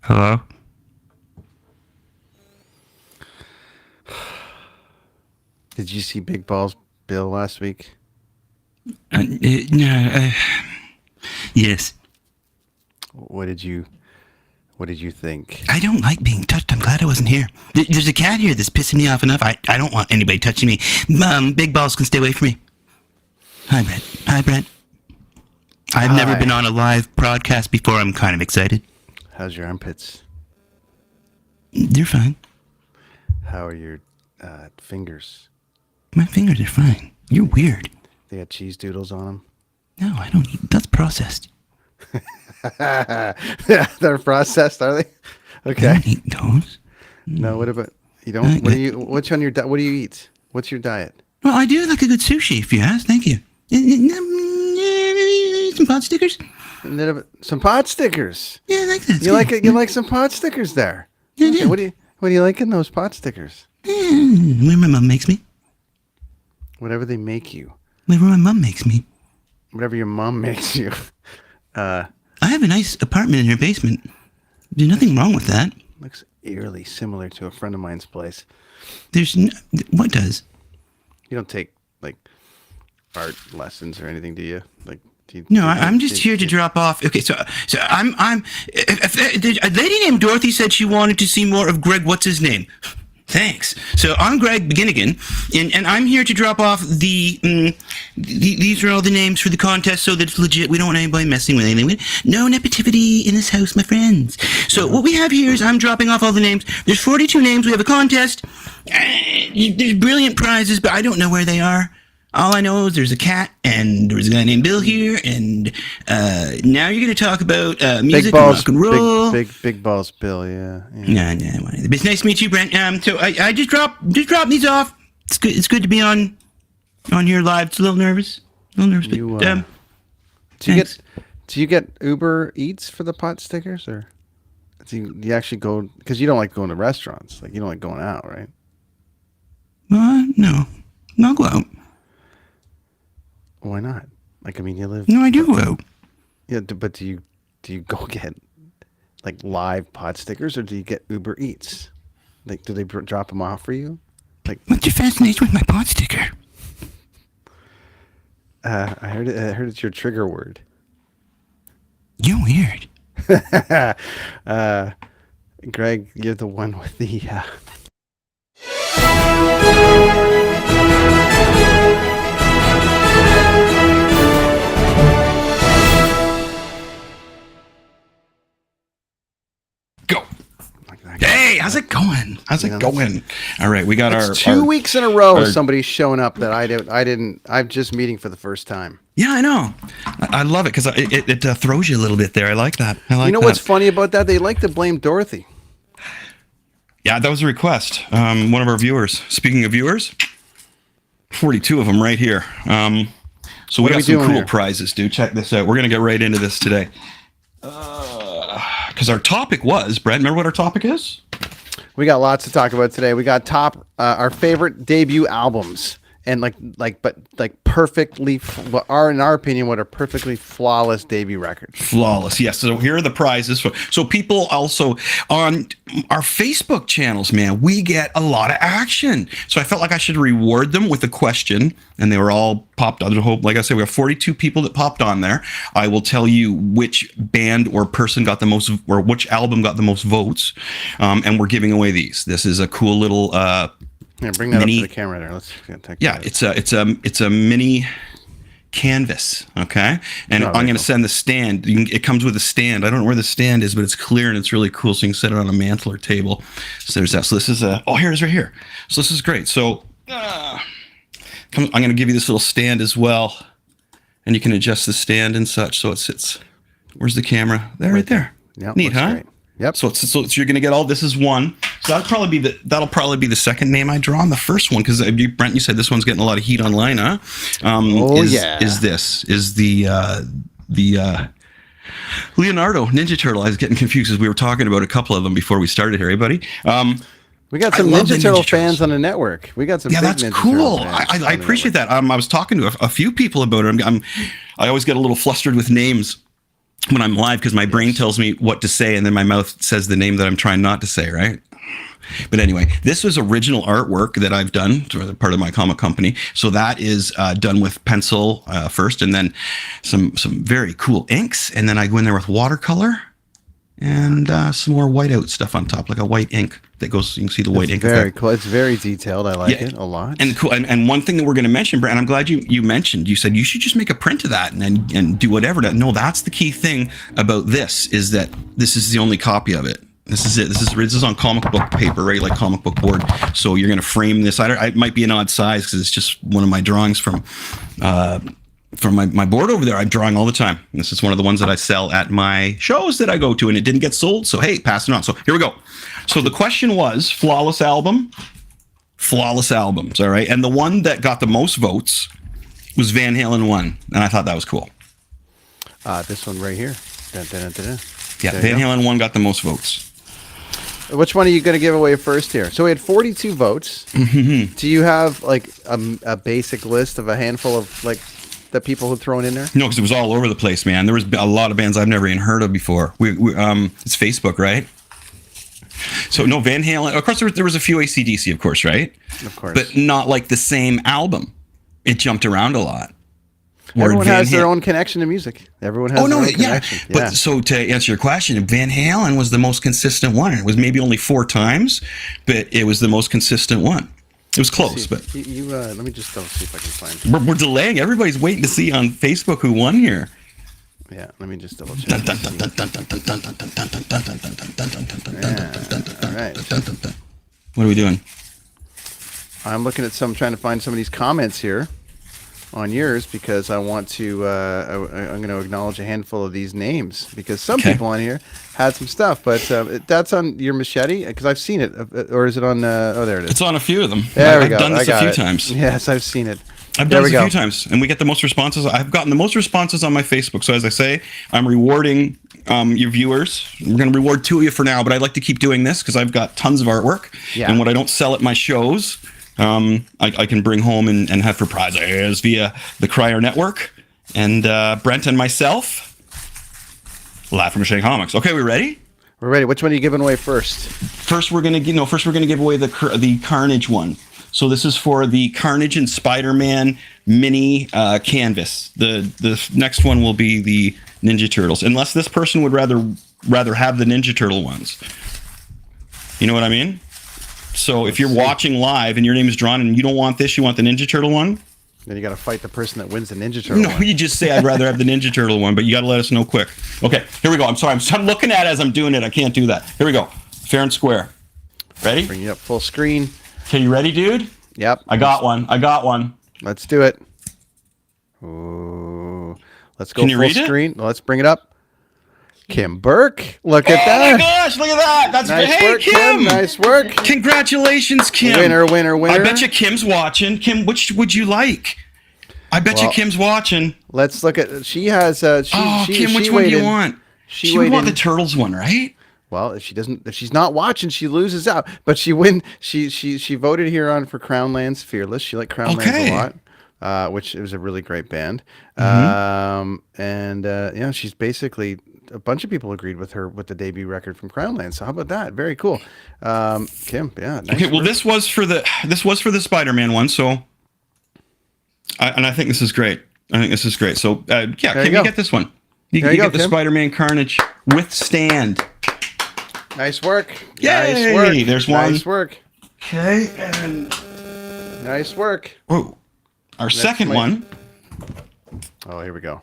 Hello? Did you see Big Balls Bill last week? No, yes. What did you think? I don't like being touched. I'm glad I wasn't here. There's a cat here that's pissing me off enough. I don't want anybody touching me. Big Balls can stay away from me. Hi, Brent. Hi, Brent. I've never been on a live broadcast before. I'm kind of excited. How's your armpits? They're fine. How are your fingers? My fingers are fine. You're weird. They got cheese doodles on them? No, I don't eat. That's processed. Yeah, they're processed, are they? Okay. I don't eat those. No, what about you don't? What's on your diet? What do you eat? What's your diet? Well, I do like a good sushi, if you ask. Thank you. Some pot stickers? Some pot stickers. Yeah, I like that. You like it? You like some pot stickers there? Yeah, Okay, I do. What do you like in those pot stickers? Where my mom makes me. Whatever they make you. Wherever my mom makes me. Whatever your mom makes you. I have a nice apartment in her basement. There's nothing wrong with that. Looks eerily similar to a friend of mine's place. What does? You don't take like art lessons or anything, do you? Like, No, I'm just here to drop off. Okay, so I'm. A lady named Dorothy said she wanted to see more of Greg. What's his name? Thanks. So I'm Greg Beginnigan, and I'm here to drop off these are all the names for the contest, so that it's legit. We don't want anybody messing with anything. No nepotivity in this house, my friends. So what we have here is I'm dropping off all the names. There's 42 names. We have a contest. There's brilliant prizes, but I don't know where they are. All I know is there's a cat, and there's a guy named Bill here, and now you're going to talk about music and rock and roll. Big balls, Bill. Yeah. No, whatever. It's nice to meet you, Brent. So I just dropped these off. It's good. It's good to be on here live. It's a little nervous. But do you get Uber Eats for the pot stickers, or do you actually go? Because you don't like going to restaurants. Like you don't like going out, right? No. I'll go out. Why not? Like, I mean, you live. No, I do go out. Yeah, but do you go get like live pot stickers, or do you get Uber Eats? Like, do they drop them off for you? Like, what's your fascination with my pot sticker? I heard it's your trigger word. You're weird. Greg, you're the one with the. Go. Hey, how's it going? All right, we got our 2 weeks in a row. Somebody's showing up that I didn't. I'm just meeting for the first time. Yeah, I know. I love it because it throws you a little bit there. I like that. You know what's funny about that? They like to blame Dorothy. Yeah, that was a request. One of our viewers. Speaking of viewers, 42 of them right here. So we got some cool prizes, dude. Check this out. We're gonna get right into this today. Because our topic was, Brett, remember what our topic is? We got lots to talk about today. We got our favorite debut albums, and perfectly, in our opinion, what are perfectly flawless debut records. Flawless, yes. So here are the prizes. So people also on our Facebook channels, man, we get a lot of action. So I felt like I should reward them with a question, and they were all popped on. Like I said, we have 42 people that popped on there. I will tell you which band or person got the most, or which album got the most votes, and we're giving away these. This is a cool little. Yeah, bring that mini, up to the camera there. Let's take it's a mini canvas, okay? And I'm going to send the stand. It comes with a stand. I don't know where the stand is, but it's clear and it's really cool, so you can set it on a mantle or table. So there's that. So this is here it is right here. So this is great. So I'm going to give you this little stand as well, and you can adjust the stand and such so it sits. Where's the camera? Right there. Yep, neat, huh? Great. Yep. So you're going to get all. This is one. So that'll probably be the second name I draw on the first one, because Brent, you said this one's getting a lot of heat online, huh? Is the Leonardo Ninja Turtle? I was getting confused because we were talking about a couple of them before we started here, hey buddy. We got some Ninja Turtle fans on the network. We got some. Yeah, that's cool. I appreciate that. I was talking to a few people about it. I always get a little flustered with names. when I'm live, because my brain tells me what to say, and then my mouth says the name that I'm trying not to say, right? But anyway, this was original artwork that I've done for part of my comic company. So that is done with pencil first, and then some very cool inks, and then I go in there with watercolor and some more whiteout stuff on top, like a white ink that goes. You can see the white ink. Very cool. It's very detailed. I like it a lot. And cool. And one thing that we're going to mention, Brent, I'm glad you mentioned. You said you should just make a print of that and do whatever. No, that's the key thing about this, is that this is the only copy of it. This is it. This is on comic book paper, right? Like comic book board. So you're going to frame this. It might be an odd size because it's just one of my drawings from my board over there. I'm drawing all the time. This is one of the ones that I sell at my shows that I go to, and it didn't get sold. So, hey, pass it on. So here we go. So the question was flawless albums. All right. And the one that got the most votes was Van Halen 1. And I thought that was cool. This one right here. Dun, dun, dun, dun, dun. Yeah. Van Halen 1 got the most votes. Which one are you going to give away first here? So we had 42 votes. Mm-hmm. Do you have like a basic list of a handful of like the people who thrown in there? No, because it was all over the place, man. There was a lot of bands I've never even heard of before. It's Facebook, right? So no, Van Halen. Of course, there was a few AC/DC, of course, right? Of course, but not like the same album. It jumped around a lot. Everyone has their own connection to music. Everyone has their own connection. But so to answer your question, Van Halen was the most consistent one. It was maybe only 4 times, but it was the most consistent one. It was close, but let me just see if I can find. We're delaying. Everybody's waiting to see on Facebook who won here. Yeah, let me just double check. All right. What are we doing? I'm looking at trying to find some of these comments here on yours because I want to. I'm going to acknowledge a handful of these names because some people on here had some stuff, but that's on your machete because I've seen it, or is it on? Oh, there it is. It's on a few of them. There we go. I've done this a few times. Yes, I've seen it. I've done this a few times, and we get the most responses. I've gotten the most responses on my Facebook. So as I say, I'm rewarding your viewers. We're going to reward 2 of you for now, but I'd like to keep doing this because I've got tons of artwork. Yeah. And what I don't sell at my shows, I can bring home and have for prizes via the Crier Network. And Brent and myself, live from Machete Comics. Okay, we ready? We're ready. Which one are you giving away first? First, we're going to give away the Carnage one. So this is for the Carnage and Spider-Man mini canvas. The next one will be the Ninja Turtles, unless this person would rather have the Ninja Turtle ones. You know what I mean? So if you're watching live and your name is drawn and you don't want this, you want the Ninja Turtle one, then you got to fight the person that wins the Ninja Turtle one. No, you just say I'd rather have the Ninja Turtle one, but you got to let us know quick. Okay, here we go. I'm sorry. I'm looking at it as I'm doing it. I can't do that. Here we go. Fair and square. Ready? Bring you up full screen. Okay, you ready, dude? Yep. I got one. Let's do it. Ooh. Let's go full screen. Let's bring it up. Kim Burke. Look at that. Oh my gosh, look at that. That's nice work, Kim. Nice work. Congratulations, Kim. Winner. I bet you Kim's watching. Kim, which would you like? I bet you Kim's watching. Let's look at. She has. Kim, which one do you want? She would want the Turtles one, right? Well, if she's not watching, she loses out. But she voted here for Crownlands Fearless. She liked Crownlands a lot, which it was a really great band. Mm-hmm. She's basically a bunch of people agreed with her with the debut record from Crownlands. So how about that? Very cool, Kim. Yeah. Nice okay. Well, this was for the Spider-Man one. So, I think this is great. So, Kim, you get this one. You get the Spider-Man Carnage Withstand. Nice work. Yay! Nice work. There's one. Nice work. Okay, and nice work. Oh, our second one. Oh, here we go.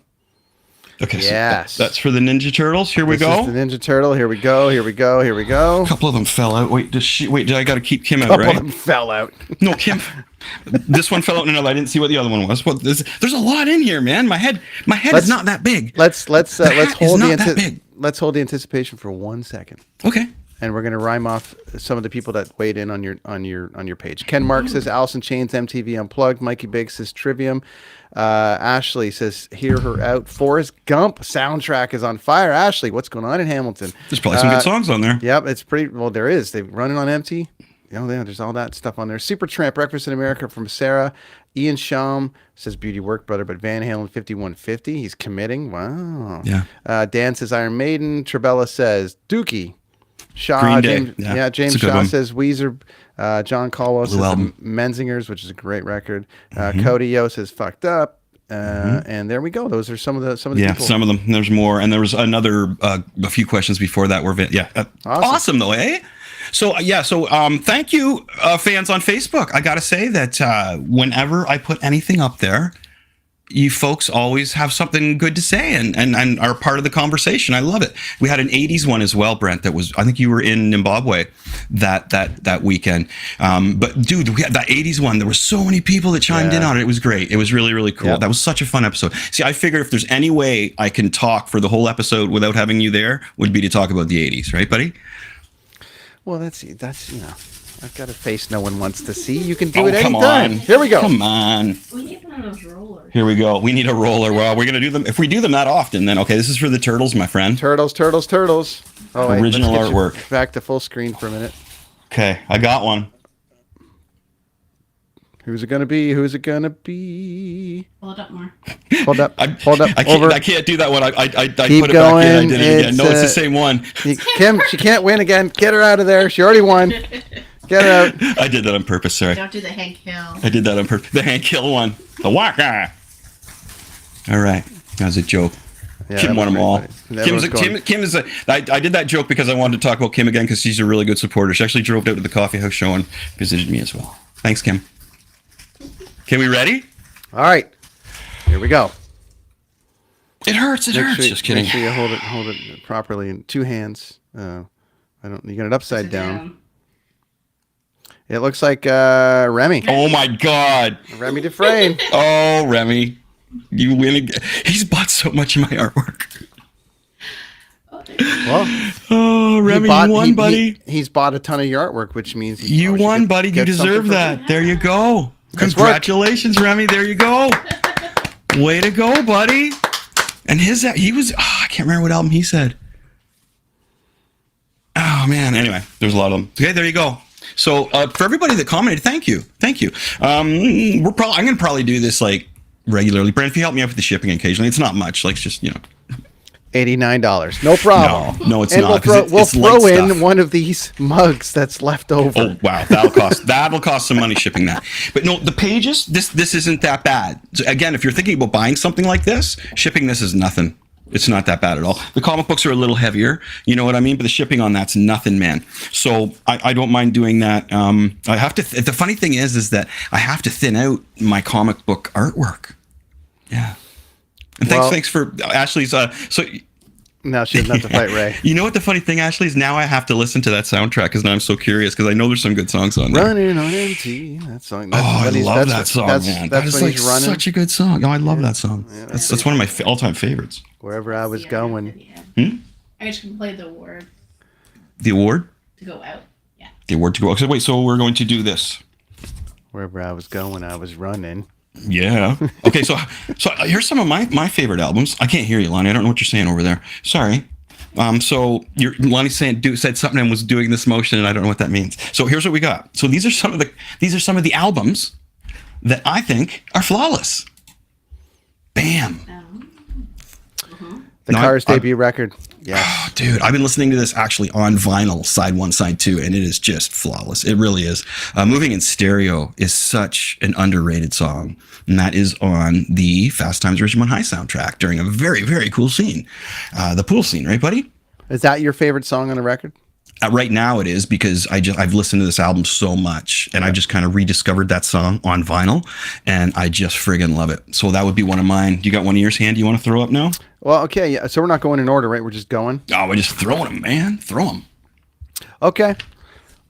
Okay, yes. So that's for the Ninja Turtles. Here we go. This is the Ninja Turtle. Here we go. A couple of them fell out. Wait, I got to keep Kim out, right? A couple of them fell out. No, Kim. This one fell out. No, I didn't see what the other one was. There's a lot in here, man. My head is not that big. Let's hold the anticipation for 1 second. Okay. And we're going to rhyme off some of the people that weighed in on your page. Ken Mark says Allison Chains MTV Unplugged. Mikey Biggs says Trivium. Ashley says Hear Her Out. Forrest Gump soundtrack is on fire. Ashley, what's going on in Hamilton? There's probably some good songs on there. Yep, it's pretty. Well, there is. They run it on empty. there's all that stuff on there. Supertramp, Breakfast in America from Sarah. Ian Shum says Beauty Work Brother, but Van Halen 5150. He's committing. Wow. Yeah. Dan says Iron Maiden. Trabella says Dookie. Shaw, Green Day. James It's a good Shaw one. says Weezer. John Caldwell says album. the Menzingers, which is a great record. Cody Yo says Fucked Up. And there we go. Those are some of the people. Some of them. There's more, and there was another a few questions before that were awesome though, eh? So thank you, fans on Facebook. I gotta say that whenever I put anything up there, you folks always have something good to say and are part of the conversation. I love it. We had an 80s one as well, Brent, that was, I think you were in Zimbabwe that weekend. But dude, we had that 80s one. There were so many people that chimed in on it. It was great. It was really, really cool. That was such a fun episode. See, I figured if there's any way I can talk for the whole episode without having you there, would be to talk about the 80s, right, buddy? Well, that's I've got a face no one wants to see. You can do it come anytime. on. Here we go. Come on. We need one of those rollers. Here we go. We need a roller. Well, we're going to do them. If we do them that often, then okay, this is for the turtles, my friend. Turtles. Oh, wait, Original let's get artwork. Back to full screen for a minute. Okay, I got one. Who's it gonna be? Hold up more. Hold up. I can't do that one. I put it Keep back going. in. I did it again. No, it's the same one. Kim, she can't win again. Get her out of there. She already won. Get her out. I did that on purpose. Sorry. Don't do the Hank Hill. I did that on purpose. The Hank Hill one. The waka. All right. That was a joke. Yeah, Kim won them all. Kim is I did that joke because I wanted to talk about Kim again because she's a really good supporter. She actually drove out to the coffee house show and visited me as well. Thanks, Kim. Okay, we ready? All right. Here we go. It hurts. Just kidding. Make sure you hold it properly in two hands. You got it upside down. It looks like Remy. Oh my God. Remy Dufresne. Oh, Remy. You win again. He's bought so much of my artwork. Well, Remy, you won, buddy. He's bought a ton of your artwork, which means you won, buddy. You deserve that. There you go. Congratulations, Remy. There you go. Way to go, buddy. And he was, I can't remember what album he said. Oh, man. Anyway, there's a lot of them. Okay, there you go. So for everybody that commented, thank you. I'm going to probably do this like regularly. Brent, if you help me out with the shipping occasionally, it's not much. Like just, $89. No problem. No, it's and not. We'll throw in one of these mugs that's left over. Oh wow, that'll cost some money shipping that. But no, the pages, this isn't that bad. So again, if you're thinking about buying something like this, shipping this is nothing. It's not that bad at all. The comic books are a little heavier, you know what I mean? But the shipping on that's nothing, man. So I don't mind doing that. I have to. The funny thing is that I have to thin out my comic book artwork. Yeah. And thanks for Ashley's. Now she doesn't have to fight Ray. You know what the funny thing, Ashley, is now I have to listen to that soundtrack because now I'm so curious because I know there's some good songs on there. Running on empty. That song. I love that song, man. That is like such a good song. Oh, I love that song. Yeah, that's one of my all-time favorites. Wherever I was going. I just can play the award. The award? To go out. Yeah. The award to go out. So wait, so we're going to do this. Wherever I was going, I was running. Yeah. Okay, so here's some of my favorite albums. I can't hear you, Lonnie. I don't know what you're saying over there. Sorry. So Lonnie said something and was doing this motion, and I don't know what that means. So here's what we got. So these are some of the albums that I think are flawless. Bam. The Cars debut record. Yeah. Oh, dude, I've been listening to this actually on vinyl, side 1, side 2, and it is just flawless. It really is. Moving in Stereo is such an underrated song, and that is on the Fast Times at Ridgemont High soundtrack during a very, very cool scene. The pool scene, right, buddy? Is that your favorite song on the record? Right now it is because I've listened to this album so much and I just kind of rediscovered that song on vinyl and I just friggin' love it. So that would be one of mine. You got one of yours, hand you want to throw up now? Well, okay. Yeah. So we're not going in order, right? We're just going. Oh, we're just throwing them, man. Throw them. Okay.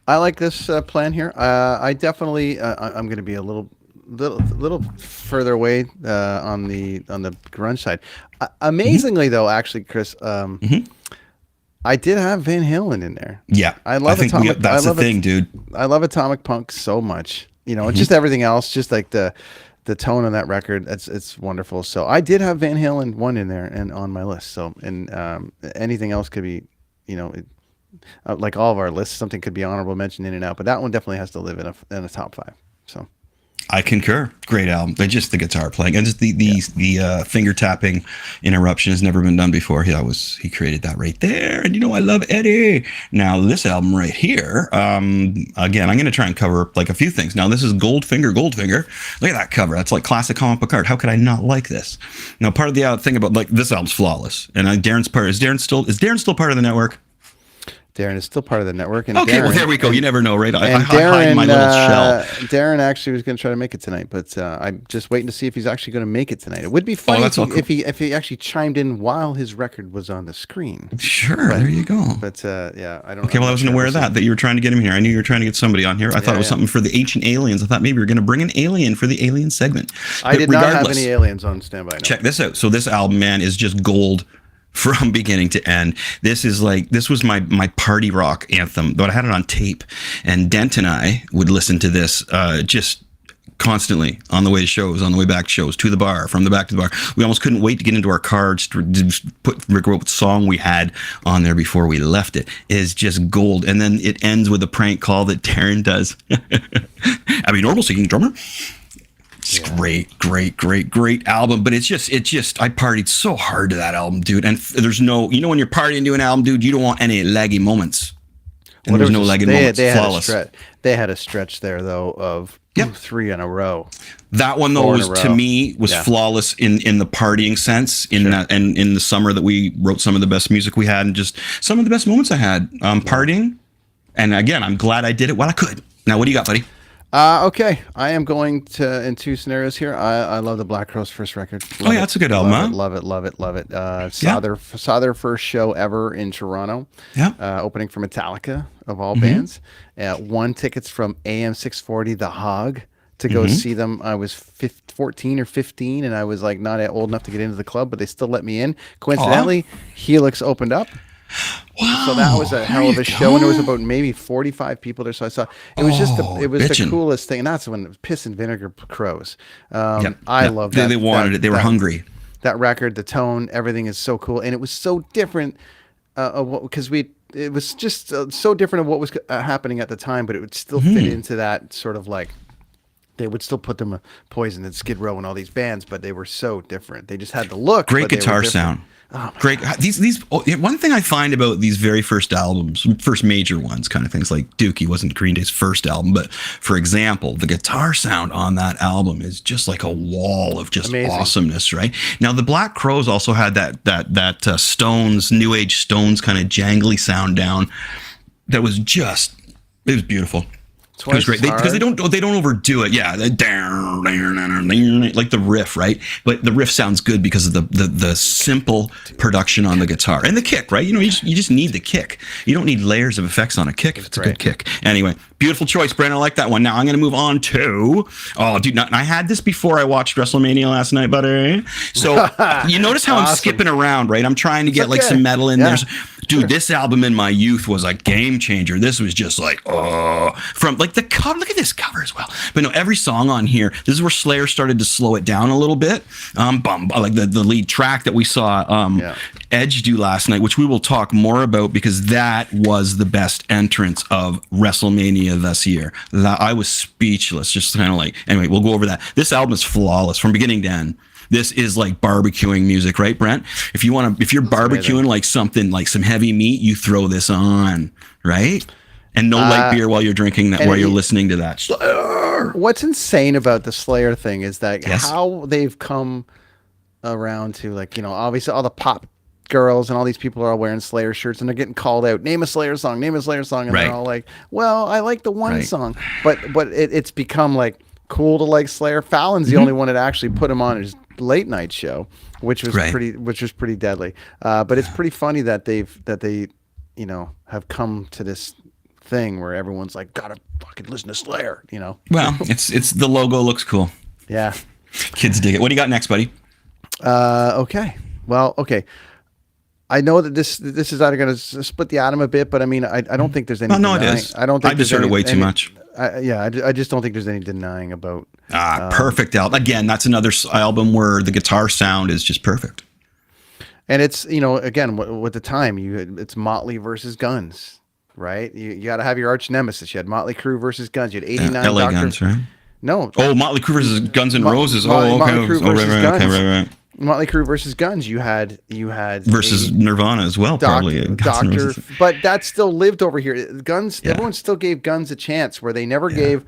I like this plan here. I definitely, I'm going to be a little further away on the grunge side. Amazingly though, actually, Chris, I did have Van Halen in there. Yeah, I love Atomic. That's the thing, dude. I love Atomic Punk so much. Just everything else, just like the tone on that record. It's wonderful. So I did have Van Halen 1 in there and on my list. So anything else could be, like all of our lists, something could be honorable mention in and out, but that one definitely has to live in a top 5. So I concur. Great album. But just the guitar playing and just the finger tapping interruption has never been done before. He created that right there. And I love Eddie. Now this album right here. Again, I'm going to try and cover like a few things. Now this is Goldfinger. Look at that cover. That's like classic comic book art. How could I not like this? Now part of the thing about like this album's flawless. And Darren's part is Darren still part of the network? Darren is still part of the network. And okay, Darren, well, there we go. You never know, right? I Darren, hide my little shell. Darren actually was going to try to make it tonight, but I'm just waiting to see if he's actually going to make it tonight. It would be funny if he actually chimed in while his record was on the screen. Sure, there you go. But yeah, I don't. Okay, well, I wasn't aware of that you were trying to get him here. I knew you were trying to get somebody on here. I thought it was something for the Ancient Aliens. I thought maybe you were going to bring an alien for the alien segment. I did not have any aliens on standby. No. Check this out. So this album, man, is just gold from beginning to end. This was my party rock anthem, but I had it on tape, and Dent and I would listen to this just constantly on the way to shows, on the way back to shows, to the bar, from the back to the bar. We almost couldn't wait to get into our cars to put what song we had on there before we left it. It is just gold. And then it ends with a prank call that Taryn does. Abby Normal singing drummer. It's great album, but it's just I partied so hard to that album, dude. And there's no, when you're partying to an album, dude, you don't want any laggy moments. And there's no laggy moments. Flawless. They had a stretch there though of 3 in a row. That one though was to me was flawless in the partying sense. That and in the summer that we wrote some of the best music we had and just some of the best moments I had partying. And again, I'm glad I did it while I could. Now, what do you got, buddy? Okay, I am going to in 2 scenarios here. I love the Black Crowes' first record. That's a good album. Love it. Saw their first show ever in Toronto. Yeah. Opening for Metallica of all bands. Won tickets from AM 640 The Hog to go see them. I was 14 or 15, and I was like not old enough to get into the club, but they still let me in. Coincidentally, Helix opened up. Wow, so that was a hell of a show, and there was about maybe 45 people there. So I saw it was the coolest thing, and that's when it was Piss and Vinegar Crows. I love that. They wanted it. They were hungry. That record, the tone, everything is so cool, and it was so different because it was just so different of what was happening at the time, but it would still fit into that sort of like. They would still put them Poison and Skid Row and all these bands, but they were so different. They just had the look. Great guitar sound. Oh, great. These one thing I find about these very first albums, first major ones, kind of things like Dookie wasn't Green Day's first album, but for example, the guitar sound on that album is just like a wall of just awesomeness, right? Now the Black Crowes also had that Stones, New Age Stones kind of jangly sound down. That was it was beautiful. It was great because they don't overdo it. Yeah, like the riff, right? But the riff sounds good because of the simple production on the guitar and the kick, right? You just need the kick. You don't need layers of effects on a kick if it's a good kick. Anyway, beautiful choice, Brent. I like that one. Now I'm going to move on to I had this before I watched WrestleMania last night, buddy. So you notice how I'm skipping around, right? I'm trying to get like some metal in there. Dude, this album in my youth was a game changer. This was just like, from like the cover. Look at this cover as well. But no, every song on here, this is where Slayer started to slow it down a little bit. Like the lead track that we saw Edge do last night, which we will talk more about because that was the best entrance of WrestleMania this year. I was speechless, just kind of like, anyway, we'll go over that. This album is flawless from beginning to end. This is like barbecuing music, right, Brent? If you're barbecuing like something like some heavy meat, you throw this on, right? And no light beer while you're drinking that, while you're listening to that. Slayer! What's insane about the Slayer thing is that how they've come around to obviously all the pop girls and all these people are all wearing Slayer shirts and they're getting called out. Name a Slayer song, and they're all like, well, I like the one song, but it's become like cool to like Slayer. Fallon's the only one that actually put him on his late night show, which was pretty deadly. But it's pretty funny that they have come to this thing where everyone's like, gotta fucking listen to Slayer, Well, it's the logo looks cool. Yeah. Kids dig it. What do you got next, buddy? Okay. Well, okay. I know that this is either going to split the atom a bit, but I mean, I don't think there's any. No, it is. I don't think I just heard it way too much. I just don't think there's any denying about. Perfect album. Again, that's another album where the guitar sound is just perfect. And it's again with the time it's Motley versus Guns. right? You got to have your arch nemesis. You had Motley Crue versus Guns. You had 89 LA Dr. Guns, right? No. Oh, Motley Crue versus Guns N' Roses. Okay. Motley Crue versus Guns. Right. Motley Crue versus Guns. You had versus Nirvana as well, probably. Doctor, but that still lived over here. Guns. Yeah. Everyone still gave Guns a chance, where they never gave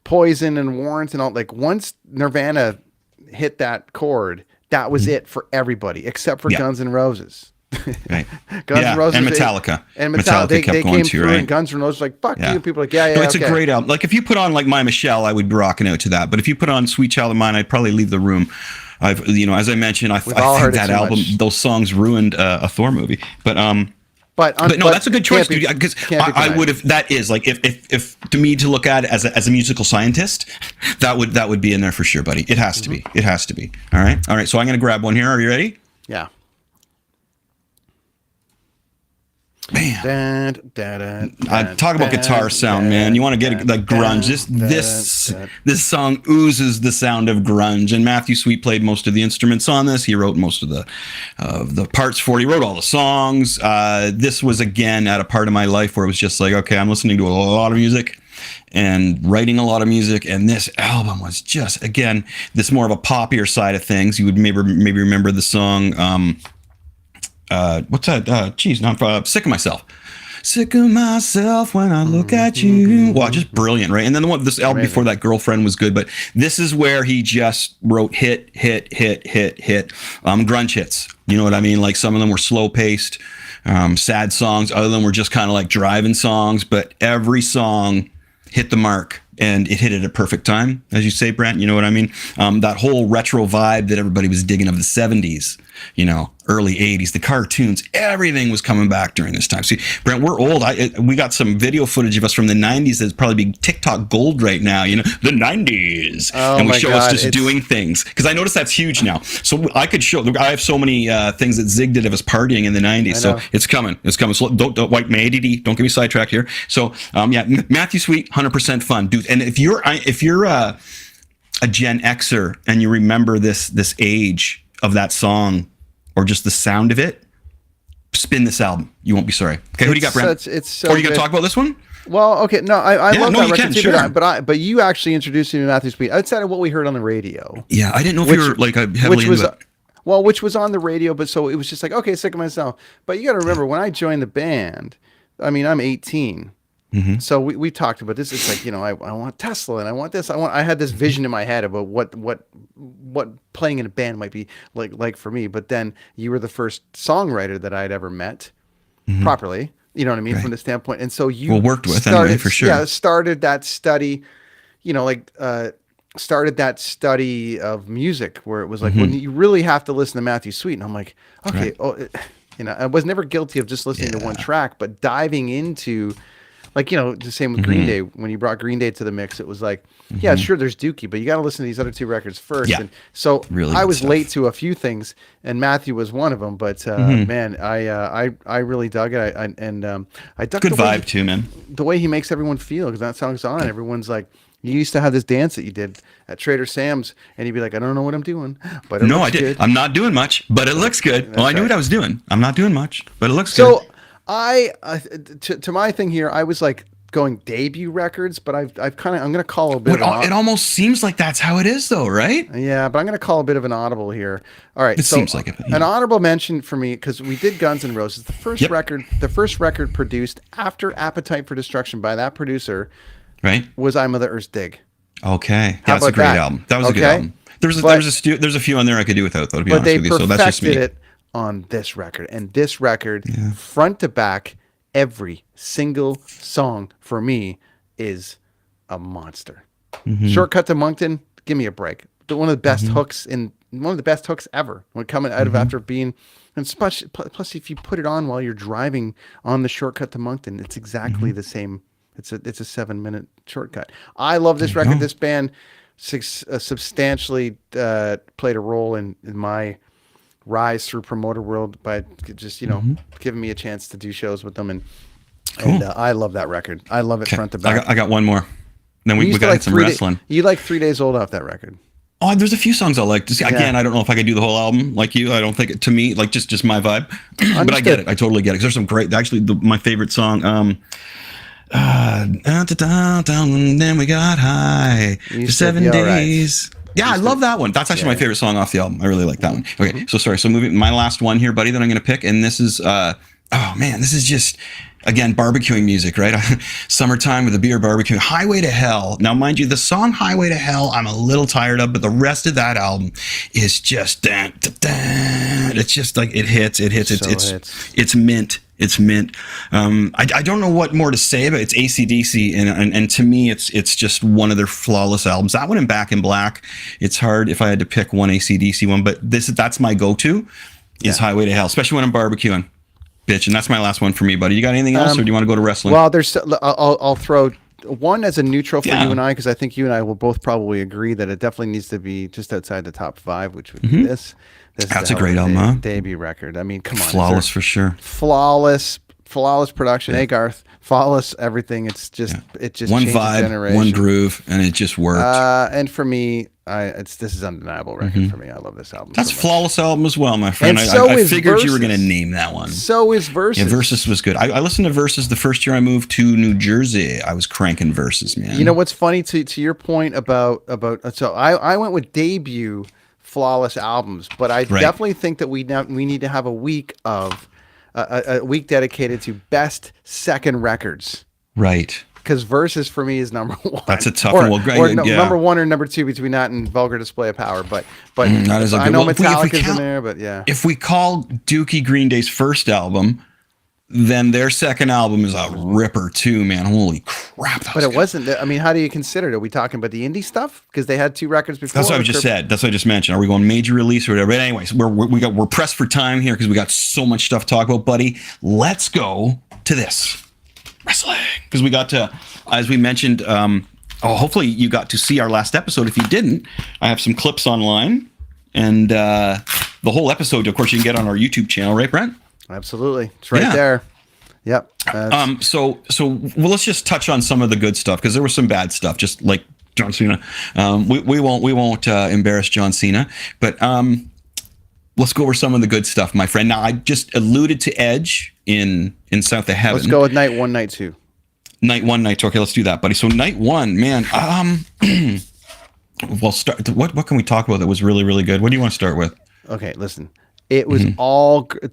Poison and Warrant and all. Like once Nirvana hit that chord, that was it for everybody except for Guns N' Roses. Right. Guns N' Roses and Metallica. Metallica they kept going going too, through, right? and Guns N' Roses like fuck you. People are like it's a great album. Like if you put on like My Michelle, I would be rocking out to that. But if you put on Sweet Child of Mine, I'd probably leave the room. As I mentioned, I think that album, those songs ruined a Thor movie. But no, that's a good choice, dude. Because I would have. That is like if to me to look at it as a musical scientist, that would be in there for sure, buddy. It has to be. It has to be. All right. So I'm gonna grab one here. Are you ready? Yeah. Bam. Talk about guitar sound, man. You want to get like grunge. This song oozes the sound of grunge. And Matthew Sweet played most of the instruments on this. He wrote most of the parts for it. He wrote all the songs. This was again at a part of my life where it was just like, okay, I'm listening to a lot of music and writing a lot of music, and this album was just, again, this more of a poppier side of things. You would maybe remember the song. What's that? I'm Sick of Myself. Sick of myself when I look at you. Wow, just brilliant, right? And then this album before that, Girlfriend, was good, but this is where he just wrote hit, grunge hits. You know what I mean? Like some of them were slow paced, sad songs. Other than were just kind of like driving songs, but every song hit the mark. And it hit at a perfect time, as you say, Brent. You know what I mean? That whole retro vibe that everybody was digging of the 70s, early 80s, the cartoons, everything was coming back during this time. See, Brent, we're old. We got some video footage of us from the 90s that's probably be TikTok gold right now, the 90s. And we show us just doing things. Because I noticed that's huge now. So I could show, I have so many things that Zig did of us partying in the 90s. So it's coming. So don't wipe my ADD. Don't get me sidetracked here. So, Matthew Sweet, 100% fun. Dude, and if you're a Gen Xer and you remember this age of that song or just the sound of it, spin this album. You won't be sorry. Okay, who do you got, Brent? It's so or are you going to talk about this one? Well, okay, no, I love that record too, sure. but you actually introduced me to Matthew Sweet outside of what we heard on the radio. Yeah, I didn't know if you were like heavily into it. Well, which was on the radio, but so it was just like, okay, Sick of Myself. But you got to remember, when I joined the band, I mean, I'm 18. Mm-hmm. So we talked about this. It's like, I want Tesla and I want this. I had this vision in my head about what playing in a band might be like for me. But then you were the first songwriter that I'd ever met properly. You know what I mean? Right. From the standpoint. And so you worked with anyway, for sure. Yeah, started that study, started that study of music where it was like, when you really have to listen to Matthew Sweet. And I'm like, okay, I was never guilty of just listening to one track, but diving into, like, the same with Green Day. When you brought Green Day to the mix, it was like, yeah, sure, there's Dookie, but you got to listen to these other two records first. Yeah. And so really I was late to a few things, and Matthew was one of them. But man, I really dug it. I dug good vibe too, man. The way he makes everyone feel, because that song's on, everyone's like, you used to have this dance that you did at Trader Sam's, and you'd be like, I don't know what I'm doing, but it looks good. I'm not doing much, but it looks good. Well, I knew what I was doing. I'm not doing much, but it looks good. So to my thing here, I was like going debut records, but I'm going to call a bit. It almost seems like that's how it is, though, right? Yeah, but I'm going to call a bit of an audible here. All right, it seems like it. Yeah. An honorable mention for me, because we did Guns N' Roses, the first record produced after Appetite for Destruction by that producer, right, was I'm of the Earth's Dig. Okay, that's a great album. That was a good album. There's a few on there I could do without, though. To be honest with you, so that's just me. It on this record, and this record, front to back, every single song for me is a monster. Shortcut to Moncton, give me a break. One of the best hooks ever when coming out of after being, and plus if you put it on while you're driving on the Shortcut to Moncton, it's exactly the same. It's a 7-minute shortcut. I love this record. This band substantially played a role in my rise through promoter world by just giving me a chance to do shows with them, and I love that record. I love it front to back. I got one more. Then we got some wrestling. You like 3 Days Old off that record? Oh, there's a few songs I like. Again, I don't know if I could do the whole album like you. I don't think to me, like just my vibe. But I get it. I totally get it. 'Cause there's some great. Actually, my favorite song. Then we got high for 7 days. Yeah, I love that one. That's actually my favorite song off the album. I really like that one. Okay, so sorry. So moving my last one here, buddy, that I'm going to pick, and this is oh man, this is just again barbecuing music, right? Summertime with a beer barbecue. Highway to Hell. Now, mind you, the song Highway to Hell I'm a little tired of, but the rest of that album is just it's just like it hits. It's mint. It's mint. I don't know what more to say, but it's AC/DC, and to me, it's just one of their flawless albums. That one and Back in Black. It's hard if I had to pick one AC/DC one, but that's my go-to is Highway to Hell, especially when I'm barbecuing, bitch. And that's my last one for me, buddy. You got anything else, or do you want to go to wrestling? Well, I'll throw one as a neutral for you and I, because I think you and I will both probably agree that it definitely needs to be just outside the top 5, which would be this. That's a great album, huh? Debut record. I mean, come on. Flawless for sure. Flawless production. Hey, Garth. Flawless everything. It's just it just one changes vibe, generation. one groove, and it just worked. And for me, this is undeniable record for me. I love this album. That's so much. flawless album as well, my friend. And so I is figured Versus. you were going to name that one. So is Versus. Yeah, Versus was good. I listened to Versus the first year I moved to New Jersey. I was cranking Versus, man. You know what's funny to your point about so I went with debut flawless albums, but I definitely think that we need to have a week of a week dedicated to best second records. Right. Because Versus for me is number 1. That's a tough one. Well, number 1 or number 2 between that and Vulgar Display of Power. But that is a good, I know well, Metallica's in there, but yeah. If we call Dookie Green Day's first album, then their second album is a ripper too, man. Holy crap. But it wasn't. I mean, how do you consider it? Are we talking about the indie stuff? Because they had 2 records before. That's what I just said. That's what I just mentioned. Are we going major release or whatever? But anyways, we're pressed for time here because we got so much stuff to talk about, buddy. Let's go to this. Wrestling. Because we got to, as we mentioned, hopefully you got to see our last episode. If you didn't, I have some clips online. And the whole episode, of course, you can get on our YouTube channel, right, Brent? Absolutely. It's right there. Yep. So let's just touch on some of the good stuff, because there was some bad stuff, just like John Cena. We won't embarrass John Cena, but let's go over some of the good stuff, my friend. Now, I just alluded to Edge in South of Heaven. Let's go with night 1, night 2. Night 1, night 2. Okay, let's do that, buddy. So night 1, man. Well, start. What can we talk about that was really, really good? What do you want to start with? Okay, listen. It was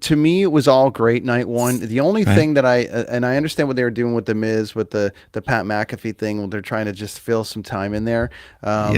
to me, it was all great night 1. The only thing that I understand what they were doing with The Miz, with the Pat McAfee thing, when they're trying to just fill some time in there. I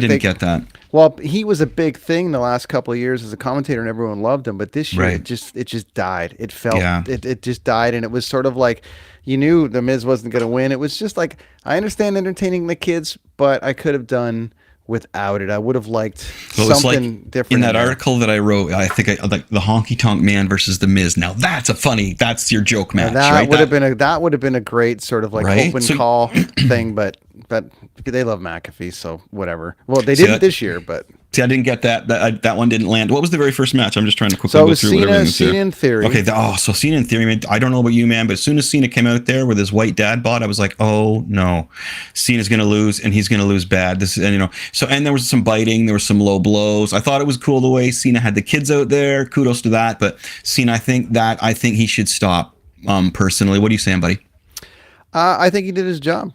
didn't get that. Well, he was a big thing the last couple of years as a commentator, and everyone loved him. But this year, it just died. It felt it just died, and it was sort of like you knew The Miz wasn't going to win. It was just like, I understand entertaining the kids, but I could have done without it. I would have liked something different. In that article that I wrote, I think I like the Honky Tonk Man versus The Miz. Now that's that's your joke match, that right? That would have been a great sort of like open call thing, but they love McAfee, so whatever. Well, they didn't this year, but see, I didn't get that. That one didn't land. What was the very first match? I'm just trying to quickly go through whatever. Cena in Theory. Okay, so Cena in Theory. Man, I don't know about you, man, but as soon as Cena came out there with his white dad bod, I was like, oh no, Cena's gonna lose, and he's gonna lose bad. And there was some biting, there was some low blows. I thought it was cool the way Cena had the kids out there. Kudos to that. But Cena, I think he should stop. Personally, what are you saying, buddy? I think he did his job.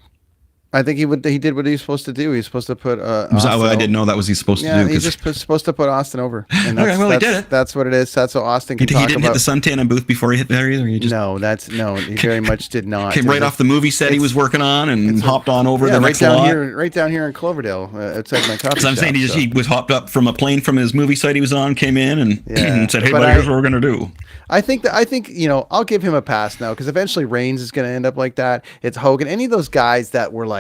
I think he did what he was supposed to do. He was supposed to put I didn't know that was supposed to do. Yeah, he's just supposed to put Austin over. And he did it. That's what it is. That's what Austin can talk about. He didn't hit the suntan booth before he hit there either? He very much did not. Came right off the movie set he was working on and hopped on over the next lot. Right down here in Cloverdale, outside my coffee shop. I'm saying he was hopped up from a plane from his movie site he was on, came in and said, hey, buddy, here's what we're going to do. I think I'll give him a pass now, because eventually Reigns is going to end up like that. It's Hogan. Any of those guys that were like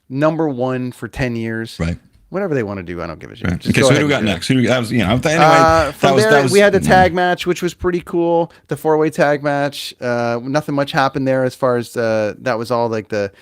number 1 for 10 years. Right. Whatever they want to do, I don't give a shit. Right. Okay, so who do we got next? We had the tag match, which was pretty cool. The 4-way tag match. Nothing much happened there as far as that was all like the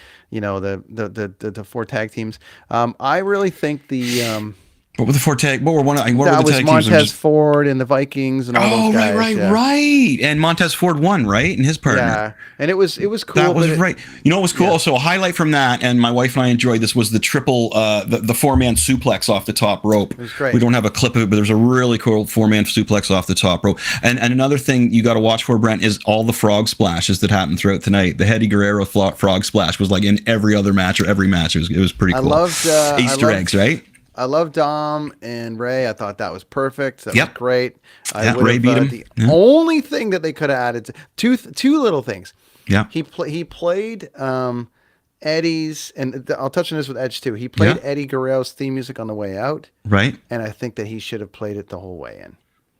4 tag teams. I really think the What were the four tag? What were one? What were That the was tag teams? Montez Ford and the Vikings and all Oh, those guys. right. And Montez Ford won, right? And his partner. Yeah, and it was cool. That was right. You know what was cool? Yeah. So a highlight from that, and my wife and I enjoyed this, was the triple, the four-man suplex off the top rope. It was great. We don't have a clip of it, but there's a really cool four-man suplex off the top rope. And another thing you got to watch for, Brent, is all the frog splashes that happened throughout the night. The Eddie Guerrero frog splash was like in every other match or every match. It was pretty cool. I loved Easter eggs, right? I love Dom and Ray. I thought that was perfect. That was great. Ray beat him. The only thing that they could have added, two little things. Yeah. He played Eddie's, and I'll touch on this with Edge too. He played Eddie Guerrero's theme music on the way out. Right. And I think that he should have played it the whole way in.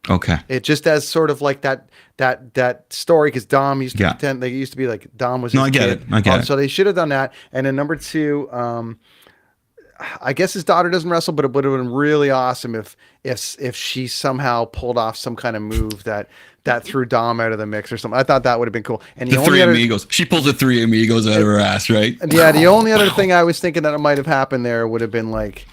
Okay. It just as sort of like that story, because Dom used to pretend, they used to be like Dom was his I get kid. it. I get it. So they should have done that. And then number two, I guess his daughter doesn't wrestle, but it would have been really awesome if she somehow pulled off some kind of move that threw Dom out of the mix or something. I thought that would have been cool. And the three amigos. She pulls the three amigos out of her ass, right? Yeah. The only other thing I was thinking that might have happened there would have been like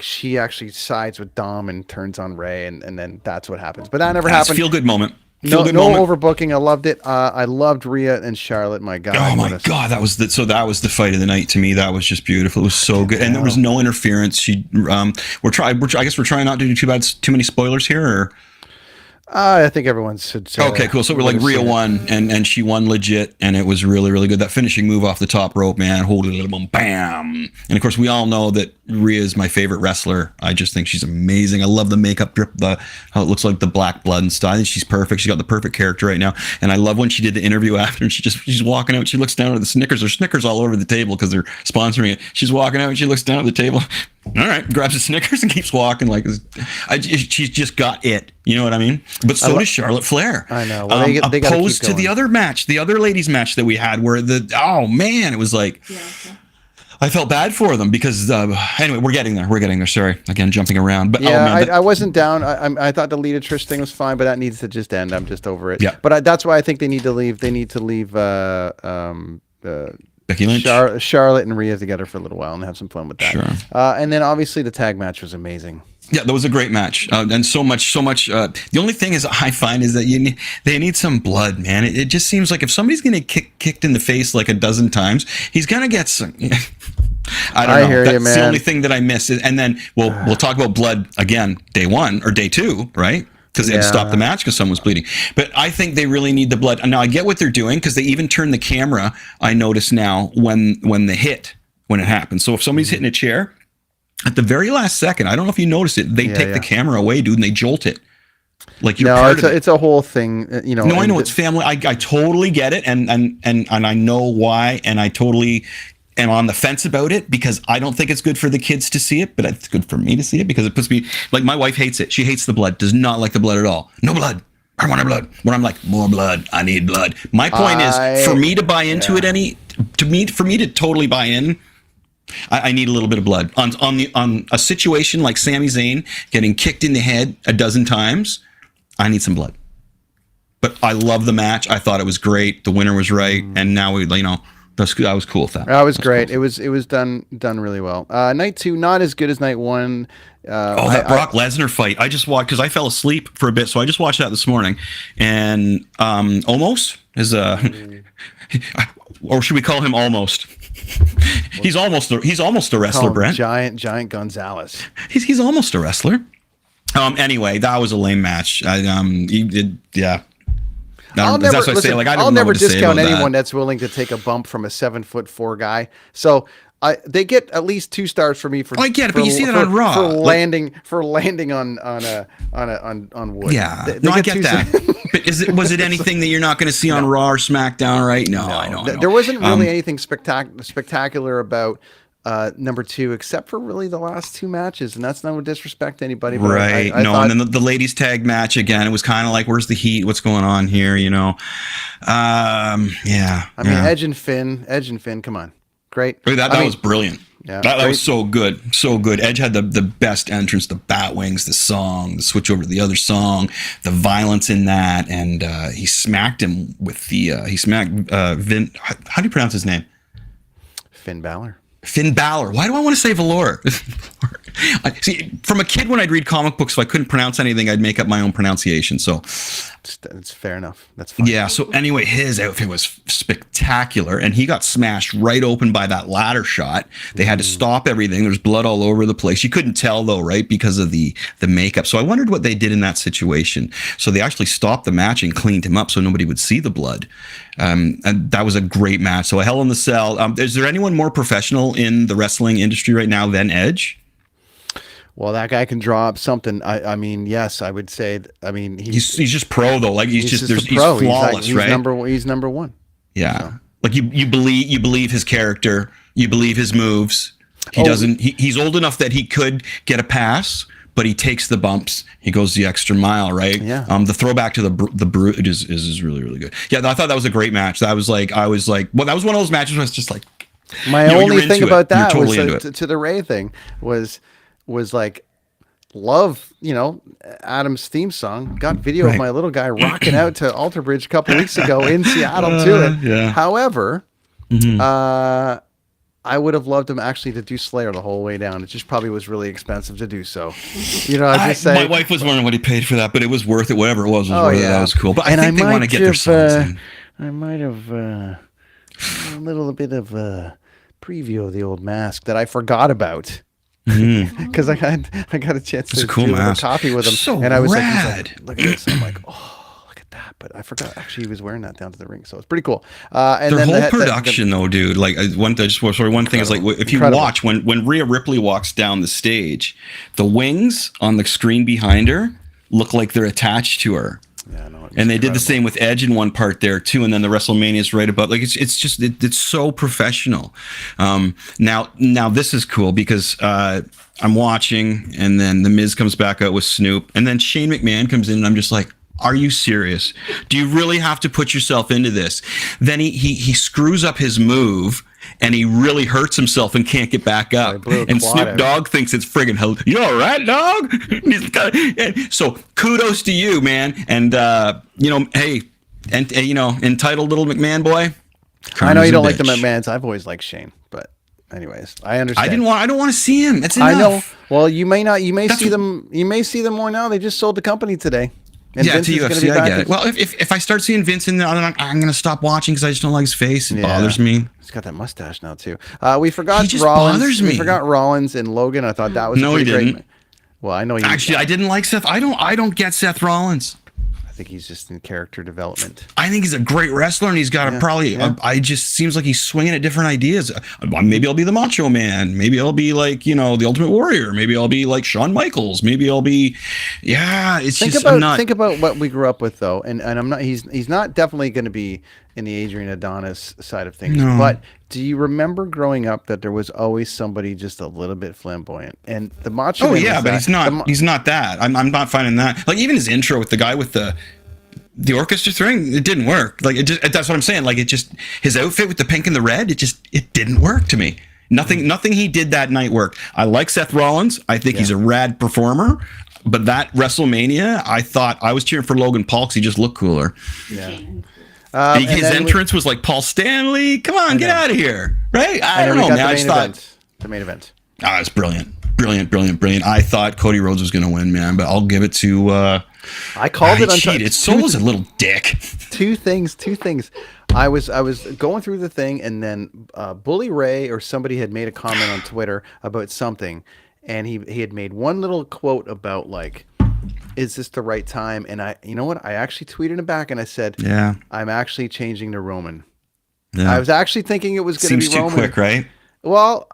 she actually sides with Dom and turns on Ray, and then that's what happens. But that never happened. Feel good moment. No overbooking. I loved it. I loved Rhea and Charlotte. My God. Oh my God, that was the fight of the night to me. That was just beautiful. It was so good, and there was no interference. I guess we're trying not to do too many spoilers here. Or? I think everyone should say. Okay, cool. So we're like Rhea won, and she won legit, and it was really, really good. That finishing move off the top rope, man, holy little boom, bam! And of course, we all know that Rhea is my favorite wrestler. I just think she's amazing. I love the makeup drip, how it looks like the black blood and stuff. I think she's perfect. She's got the perfect character right now, and I love when she did the interview after, and she's walking out. She looks down at the Snickers. There's Snickers all over the table because they're sponsoring it. She's walking out, and she looks down at the table. All right, grabs a Snickers and keeps walking like she's just got it. You know what I mean? But so does Charlotte Flair. I know. Well, they opposed to the other match, the other ladies match that we had, where it was like, I felt bad for them because anyway, we're getting there. Sorry, again jumping around. But I wasn't down. I thought the Lita Trish thing was fine, but that needs to just end. I'm just over it. Yeah. But that's why I think they need to leave. They need to leave. Becky Lynch, Charlotte and Rhea together for a little while and have some fun with that. Sure. And then obviously the tag match was amazing. Yeah, that was a great match, and so much. The only thing is, I find is that they need some blood, man. It just seems like if somebody's going to get kicked in the face like a dozen times, he's going to get some. I don't know. Hear That's you, man. the only thing that I miss. And then we'll talk about blood again, day one or day two, right? Because they had to stop the match because someone was bleeding. But I think they really need the blood. And now I get what they're doing because they even turn the camera, I notice now, when it happens. So if somebody's hitting a chair, at the very last second, I don't know if you noticed it, they take the camera away, dude, and they jolt it. Like you're part of it. It's a whole thing, you know. No, I know it's family. I totally get it, and I know why, and I totally am on the fence about it because I don't think it's good for the kids to see it, but it's good for me to see it because it puts me, like, my wife hates it. She hates the blood, does not like the blood at all. No blood. I want blood. When I'm like, more blood, I need blood. My point is, for me to buy into it, for me to totally buy in, I need a little bit of blood on a situation like Sami Zayn getting kicked in the head a dozen times. I need some blood. But I love the match. I thought it was great. The winner was right, and now I was cool with that. That was great. Cool. It was done really well. Night 2, not as good as night 1. That Brock Lesnar fight. I just watched because I fell asleep for a bit, so I just watched that this morning. And Almost is or should we call him Almost? He's almost a wrestler, Brent. Giant Gonzalez. He's almost a wrestler. Anyway, that was a lame match. I'll never discount anyone that's willing to take a bump from a 7'4" guy. So they get at least 2 stars for me for. I get it, but you see that on Raw for landing on wood. Yeah, I get that. But was it anything that you're not going to see on Raw or SmackDown? Right? No, I know. There wasn't really anything spectacular about number 2 except for really the last 2 matches, and that's no disrespect to anybody. But right? And then the ladies tag match again. It was kind of like, where's the heat? What's going on here? You know? Edge and Finn. Come on, great. That was brilliant. Yeah, that was so good. Edge had the best entrance, the bat wings, the song, the switch over to the other song, the violence in that, and he smacked him with Vin. How do you pronounce his name? Finn Balor. Finn Balor. Why do I want to say Valor? See, from a kid when I'd read comic books, if I couldn't pronounce anything, I'd make up my own pronunciation. So It's fair enough. That's fine. yeah. So anyway, his outfit was spectacular, and he got smashed right open by that ladder shot. They had to stop everything. There's blood all over the place. You couldn't tell though, right, because of the makeup. So I wondered what they did in that situation. So they actually stopped the match and cleaned him up so nobody would see the blood. And that was a great match. So a Hell in the Cell. Is there anyone more professional in the wrestling industry right now than Edge? Well, that guy can draw up something. I mean, yes, I would say. I mean, He's just pro though. Like he's just a pro. he's flawless, he's right? He's number one. Yeah. So. Like you believe his character, you believe his moves. He's old enough that he could get a pass, but he takes the bumps. He goes the extra mile, right? Yeah. The throwback to the Brute is really, really good. Yeah, I thought that was a great match. That was like, well, that was one of those matches where it's just like, my only thing about that totally was to the Ray thing was like, love, Adam's theme song. Got video of my little guy rocking out to Alter Bridge a couple weeks ago in Seattle to it. Yeah. However, I would have loved him actually to do Slayer the whole way down. It just probably was really expensive to do so. I just say my wife was wondering what he paid for that, but it was worth it. Whatever it was worth it. That was cool. But and I think they want to get their songs in. I might have a little bit of a preview of the old Mask that I forgot about. Because I got a chance to cool do a mask. coffee with him, So and I was rad. like, look at this. I'm like, oh, look at that. But I forgot actually he was wearing that down to the ring, so it's pretty cool. And Their then whole production, though, dude. Like one thing is like if you watch when Rhea Ripley walks down the stage, the wings on the screen behind her look like they're attached to her. Yeah, no, and they did the same with Edge in one part there too, and then the WrestleMania is right about it's so professional. Now this is cool because I'm watching, and then the Miz comes back out with Snoop, and then Shane McMahon comes in, and I'm just like, are you serious? Do you really have to put yourself into this? Then he screws up his move, and he really hurts himself and can't get back up. And Snoop Dogg thinks it's friggin' hell. You all right, dog? So kudos to you, man. And hey, and entitled little McMahon boy. I know you don't like the McMahons. I've always liked Shane, but anyways, I understand. I don't want to see him. That's enough. I know. Well, you may not. You may see them. You may see them more now. They just sold the company today. And yeah, Vince to UFC, I get it. Well, if I start seeing Vince in there, I'm going to stop watching because I just don't like his face. It bothers me. He's got that mustache now, too. We forgot he just Rollins. Bothers me. We forgot Rollins and Logan. I thought that was no, he didn't. Great. Well, I know he actually. I didn't like Seth. I don't get Seth Rollins. I think he's just in character development. I think he's a great wrestler, and he's got I just seems like he's swinging at different ideas. Maybe I'll be the Macho Man. Maybe I'll be like the Ultimate Warrior. Maybe I'll be like Shawn Michaels. Maybe I'll be Think about what we grew up with though, and I'm not. He's not definitely going to be in the Adrian Adonis side of things. No. But do you remember growing up that there was always somebody just a little bit flamboyant? And the Macho Man. Oh yeah, but he's not. He's not that. I'm not finding that. Like even his intro with the guy with the orchestra thing, it didn't work. Like that's what I'm saying. Like his outfit with the pink and the red, it didn't work to me. Nothing he did that night worked. I like Seth Rollins. I think he's a rad performer. But that WrestleMania, I thought I was cheering for Logan Paul because he just looked cooler. Yeah. His entrance was like Paul Stanley. Come on, get out of here, right? I don't know, man. I just thought the main event. It's brilliant. I thought Cody Rhodes was going to win, man, but I'll give it to. I called it. Cheated. So was a little dick. Two things. I was going through the thing, and then Bully Ray or somebody had made a comment on Twitter about something, and he had made one little quote about like, is this the right time? And you know what? I actually tweeted him back and I said, yeah, I'm actually changing to Roman. Yeah. I was actually thinking it was going to be Roman. Seems too quick, right? Well,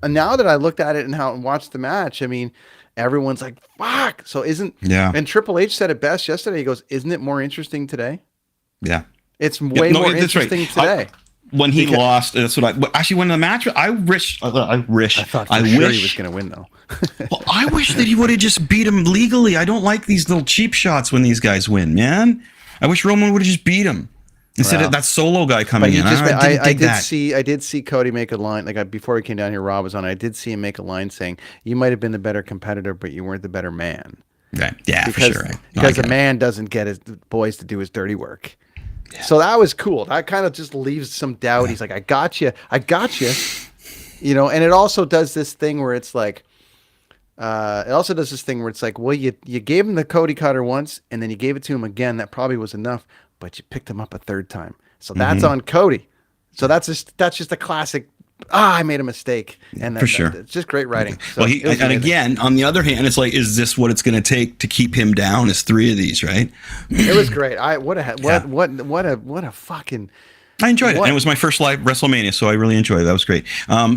now that I looked at it and watched the match, I mean, everyone's like, fuck. So and Triple H said it best yesterday. He goes, isn't it more interesting today? Yeah. It's way more interesting today. When he lost, that's what actually when the match. I wish he was going to win though. Well, I wish that he would have just beat him legally. I don't like these little cheap shots when these guys win, man. I wish Roman would have just beat him instead of that solo guy coming in. I did see Cody make a line before he came down here. Rob was on. I did see him make a line saying, "You might have been the better competitor, but you weren't the better man." Right. Yeah, for sure. Because a man doesn't get his boys to do his dirty work. Yeah. So that was cool. That kind of just leaves some doubt. He's like, I got you. And it also does this thing where it's like, It also does this thing where it's like, well, you gave him the Cody cutter once, and then you gave it to him again. That probably was enough, but you picked him up a third time, so that's on Cody. So that's just a classic. I made a mistake, and For sure. it's just great writing. So Well, it was and amazing. again, on the other hand, it's like, is this what it's going to take to keep him down? Is 3 of these, right? It was great. What a fucking. I enjoyed it. What? And it was my first live WrestleMania, so I really enjoyed it. That was great.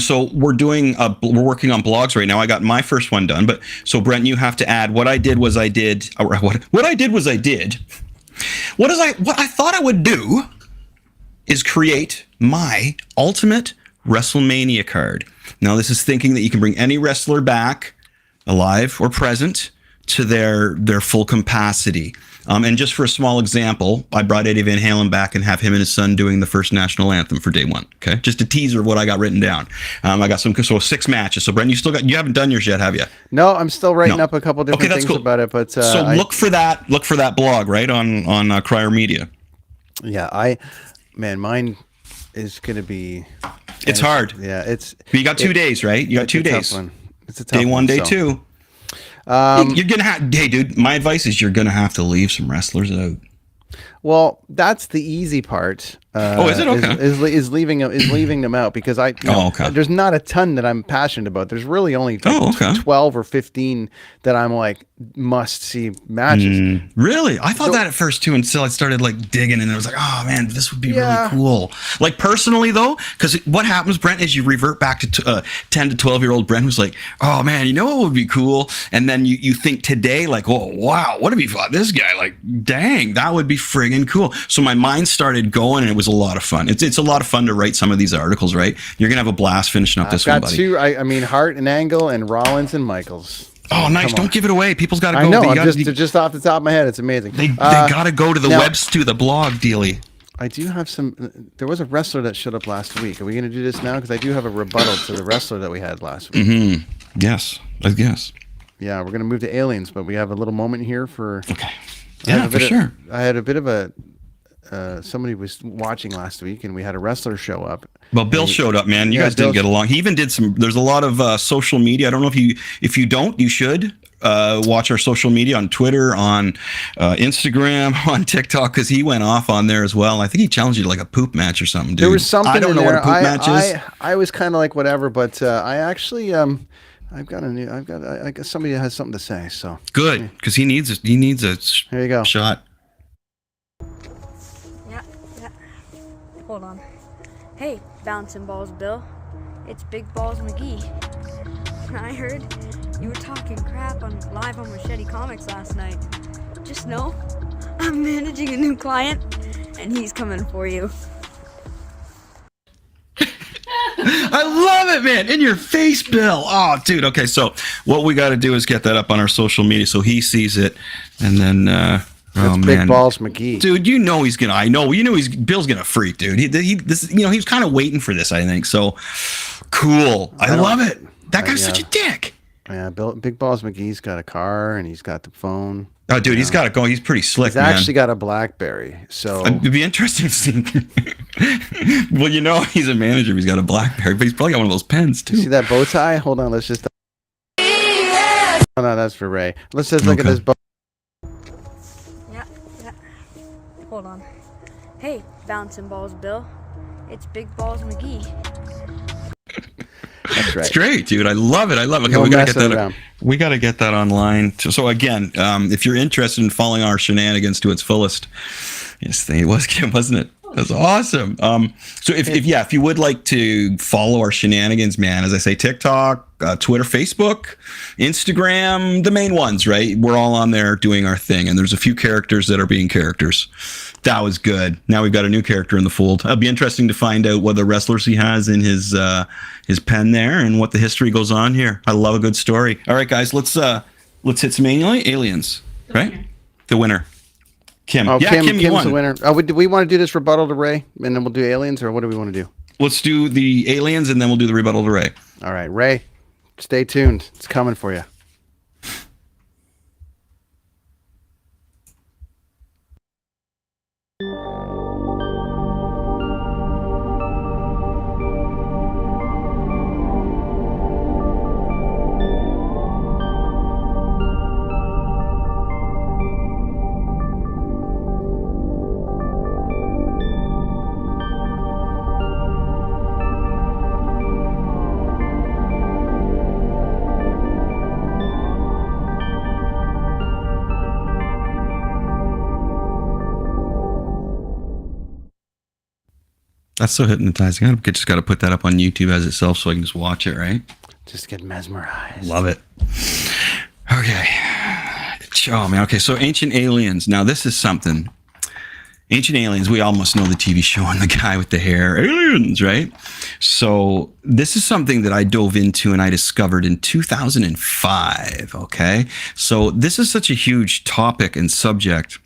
So we're working on blogs right now. I got my first one done, but so Brent, you have to add what I did was I did. What I did was I did. What I thought I would do is create my ultimate WrestleMania card. Now, this is thinking that you can bring any wrestler back, alive or present, to their full capacity. And just for a small example, I brought Eddie Van Halen back and have him and his son doing the first national anthem for day one. Okay, just a teaser of what I got written down. I got 6 matches. So, Brent, you haven't done yours yet, have you? No, I'm still writing up a couple different things cool. about it. But so look for that blog right on Crier Media. Yeah, mine is going to be. It's hard. Yeah, it's. But you got 2 days, right? You got 2 days. Tough one. It's a tough day one, day two. You're gonna have. Hey, dude. My advice is you're gonna have to leave some wrestlers out. Well, that's the easy part. Is it? Okay. Is leaving them out because okay. There's not a ton that I'm passionate about. There's really only 12 or 15 that I'm like must see matches. Really? I thought that at first too until I started like digging and I was like, oh man, this would be really cool. Like personally though, because what happens, Brent, is you revert back to 10 to 12-year-old Brent who's like, oh man, you know what would be cool? And then you think today like, oh wow, what if he fought this guy? Like, dang, that would be friggin' cool. So my mind started going and it was a lot of fun. It's a lot of fun to write some of these articles, right? You're gonna have a blast finishing up this one, buddy. Two. I mean, Hart and Angle and Rollins and Michaels. Oh, nice! Don't give it away. People's got to go. I know. Just off the top of my head, it's amazing. They got to go to the the blog, dealie. I do have some. There was a wrestler that showed up last week. Are we going to do this now? Because I do have a rebuttal to the wrestler that we had last week. Mm-hmm. Yes, I guess. Yeah, we're going to move to aliens, but we have a little moment here for. Okay. Yeah, for sure. I had a bit of a. Somebody was watching last week, and we had a wrestler show up. Well, Bill showed up, man. You guys didn't get along. He even did some. There's a lot of social media. I don't know if you don't, you should watch our social media on Twitter, on Instagram, on TikTok, because he went off on there as well. I think he challenged you to like a poop match or something, dude. There was something. I don't know what a poop match is. I was kind of like whatever, but I actually I guess somebody has something to say. So good, because he needs a Here you go. shot. Yeah. Hold on. Hey, bouncing balls, Bill. It's Big Balls McGee. I heard you were talking crap live on Machete Comics last night. Just know, I'm managing a new client, and he's coming for you. I love it, man. In your face, Bill. Oh, dude. Okay, so what we got to do is get that up on our social media so he sees it, and then. That's Big Balls McGee, dude. You know he's gonna. I know. You know Bill's gonna freak, dude. He was kind of waiting for this. I think so. Cool. I love it. That guy's such a dick. Yeah, Big Balls McGee's got a car and he's got the phone. Oh, dude, he's got it going. He's pretty slick, man. He's actually got a BlackBerry, so it'd be interesting to see. Well, you know, he's a manager. He's got a BlackBerry, but he's probably got one of those pens too. See that bow tie? Hold on, let's just. Oh no, that's for Ray. Let's just look at this bow. Yeah. Hold on. Hey, bouncing balls, Bill. It's Big Balls McGee. That's right. It's great, dude. I love it. Okay, No we gotta get messing that. around. We gotta get that online. So again, if you're interested in following our shenanigans to its fullest, yes, it was, wasn't it? That's awesome. So if you would like to follow our shenanigans, man, as I say, TikTok, Twitter, Facebook, Instagram, the main ones, right? We're all on there doing our thing, and there's a few characters that are being characters. That was good. Now we've got a new character in the fold. It'll be interesting to find out what the wrestlers he has in his pen there and what the history goes on here. I love a good story. All right, guys, let's hit some aliens, right? The winner. Kim. Oh, yeah, Kim's you won. the winner. Do we want to do this rebuttal to Ray, and then we'll do aliens, or what do we want to do? Let's do the aliens, and then we'll do the rebuttal to Ray. All right, Ray, stay tuned. It's coming for you. That's so hypnotizing. I just got to put that up on YouTube as itself so I can just watch it, right? Just get mesmerized. Love it. Okay. Oh, man. Okay, so Ancient Aliens. Now, this is something. Ancient Aliens, we almost know the TV show and the guy with the hair. Aliens, right? So this is something that I dove into and I discovered in 2005, okay? So this is such a huge topic and subject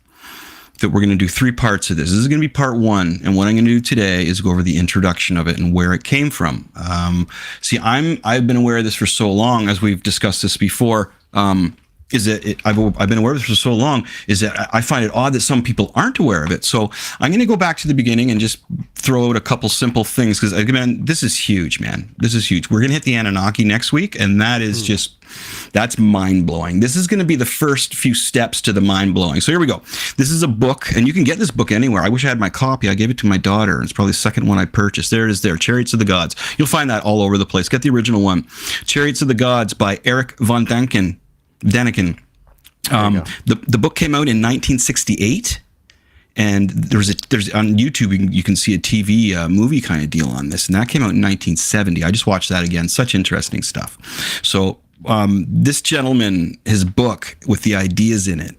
that we're going to do 3 parts of this. This is going to be part 1, and what I'm going to do today is go over the introduction of it and where it came from. I've been aware of this for so long, as we've discussed this before. I've been aware of this for so long, is that I find it odd that some people aren't aware of it. So I'm going to go back to the beginning and just throw out a couple simple things, because again, this is huge, man. This is huge. We're going to hit the Anunnaki next week, and that is that's mind-blowing. This is going to be the first few steps to the mind-blowing. So here we go. This is a book, and you can get this book anywhere. I wish I had my copy. I gave it to my daughter. It's probably the second one I purchased. There it is there, Chariots of the Gods. You'll find that all over the place. Get the original one. Chariots of the Gods by Eric von Däniken. The book came out in 1968, and there's on YouTube you can see a TV movie kind of deal on this, and that came out in 1970. I just watched that again. Such interesting stuff. So this gentleman, his book with the ideas in it,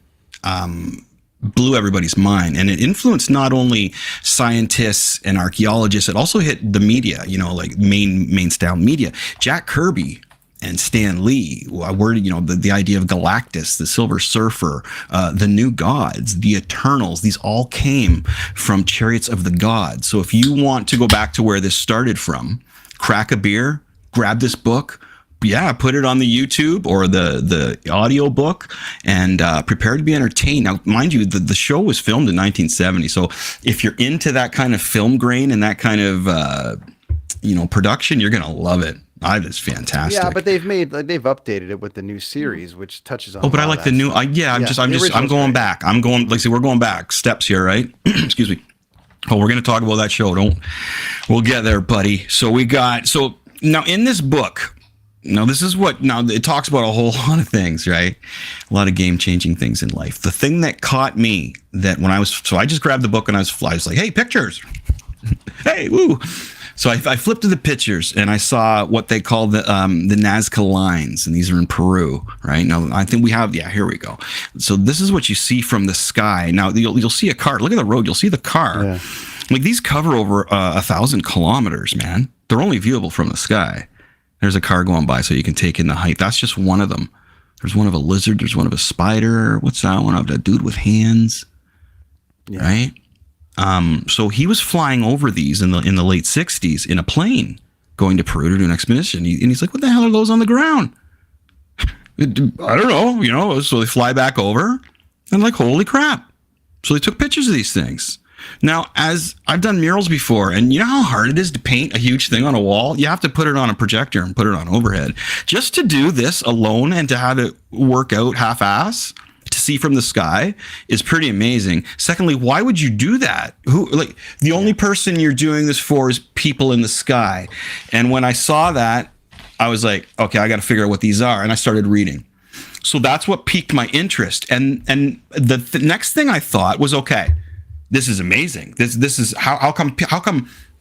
blew everybody's mind, and it influenced not only scientists and archaeologists, it also hit the media, like mainstream media. Jack Kirby and Stan Lee were, the idea of Galactus, the Silver Surfer, the New Gods, the Eternals. These all came from Chariots of the Gods. So if you want to go back to where this started from, crack a beer, grab this book, put it on the YouTube or the audio book, and prepare to be entertained. Now, mind you, the show was filmed in 1970. So if you're into that kind of film grain and that kind of production, you're gonna love it. It's fantastic. Yeah, but they've updated it with the new series, which touches on. Oh, but I like the new. I'm going back. We're going back steps here, right? Excuse me. Oh, we're going to talk about that show. We'll get there, buddy. So now in this book. Now it talks about a whole lot of things, right? A lot of game-changing things in life. The thing that caught me that I just grabbed the book and I was like, hey, pictures. Hey, woo. So I flipped to the pictures and I saw what they call the Nazca lines, and these are in Peru, right? Now I think we have, here we go. So this is what you see from the sky. Now you'll see a car. Look at the road. You'll see the car. Yeah. Like these cover over 1,000 kilometers, man. They're only viewable from the sky. There's a car going by, so you can take in the height. That's just one of them. There's one of a lizard. There's one of a spider. What's that one of? That dude with hands, right? So he was flying over these in the late 60s in a plane going to Peru to do an expedition. And he's like, what the hell are those on the ground? I don't know, so they fly back over and like, holy crap. So they took pictures of these things. Now, as I've done murals before, and you know how hard it is to paint a huge thing on a wall? You have to put it on a projector and put it on overhead. Just to do this alone and to have it work out half-ass, to see from the sky, is pretty amazing. Secondly, why would you do that? The only person you're doing this for is people in the sky. And when I saw that, I was like, okay, I got to figure out what these are. And I started reading. So that's what piqued my interest. And the next thing I thought was, okay, this is amazing. This is how come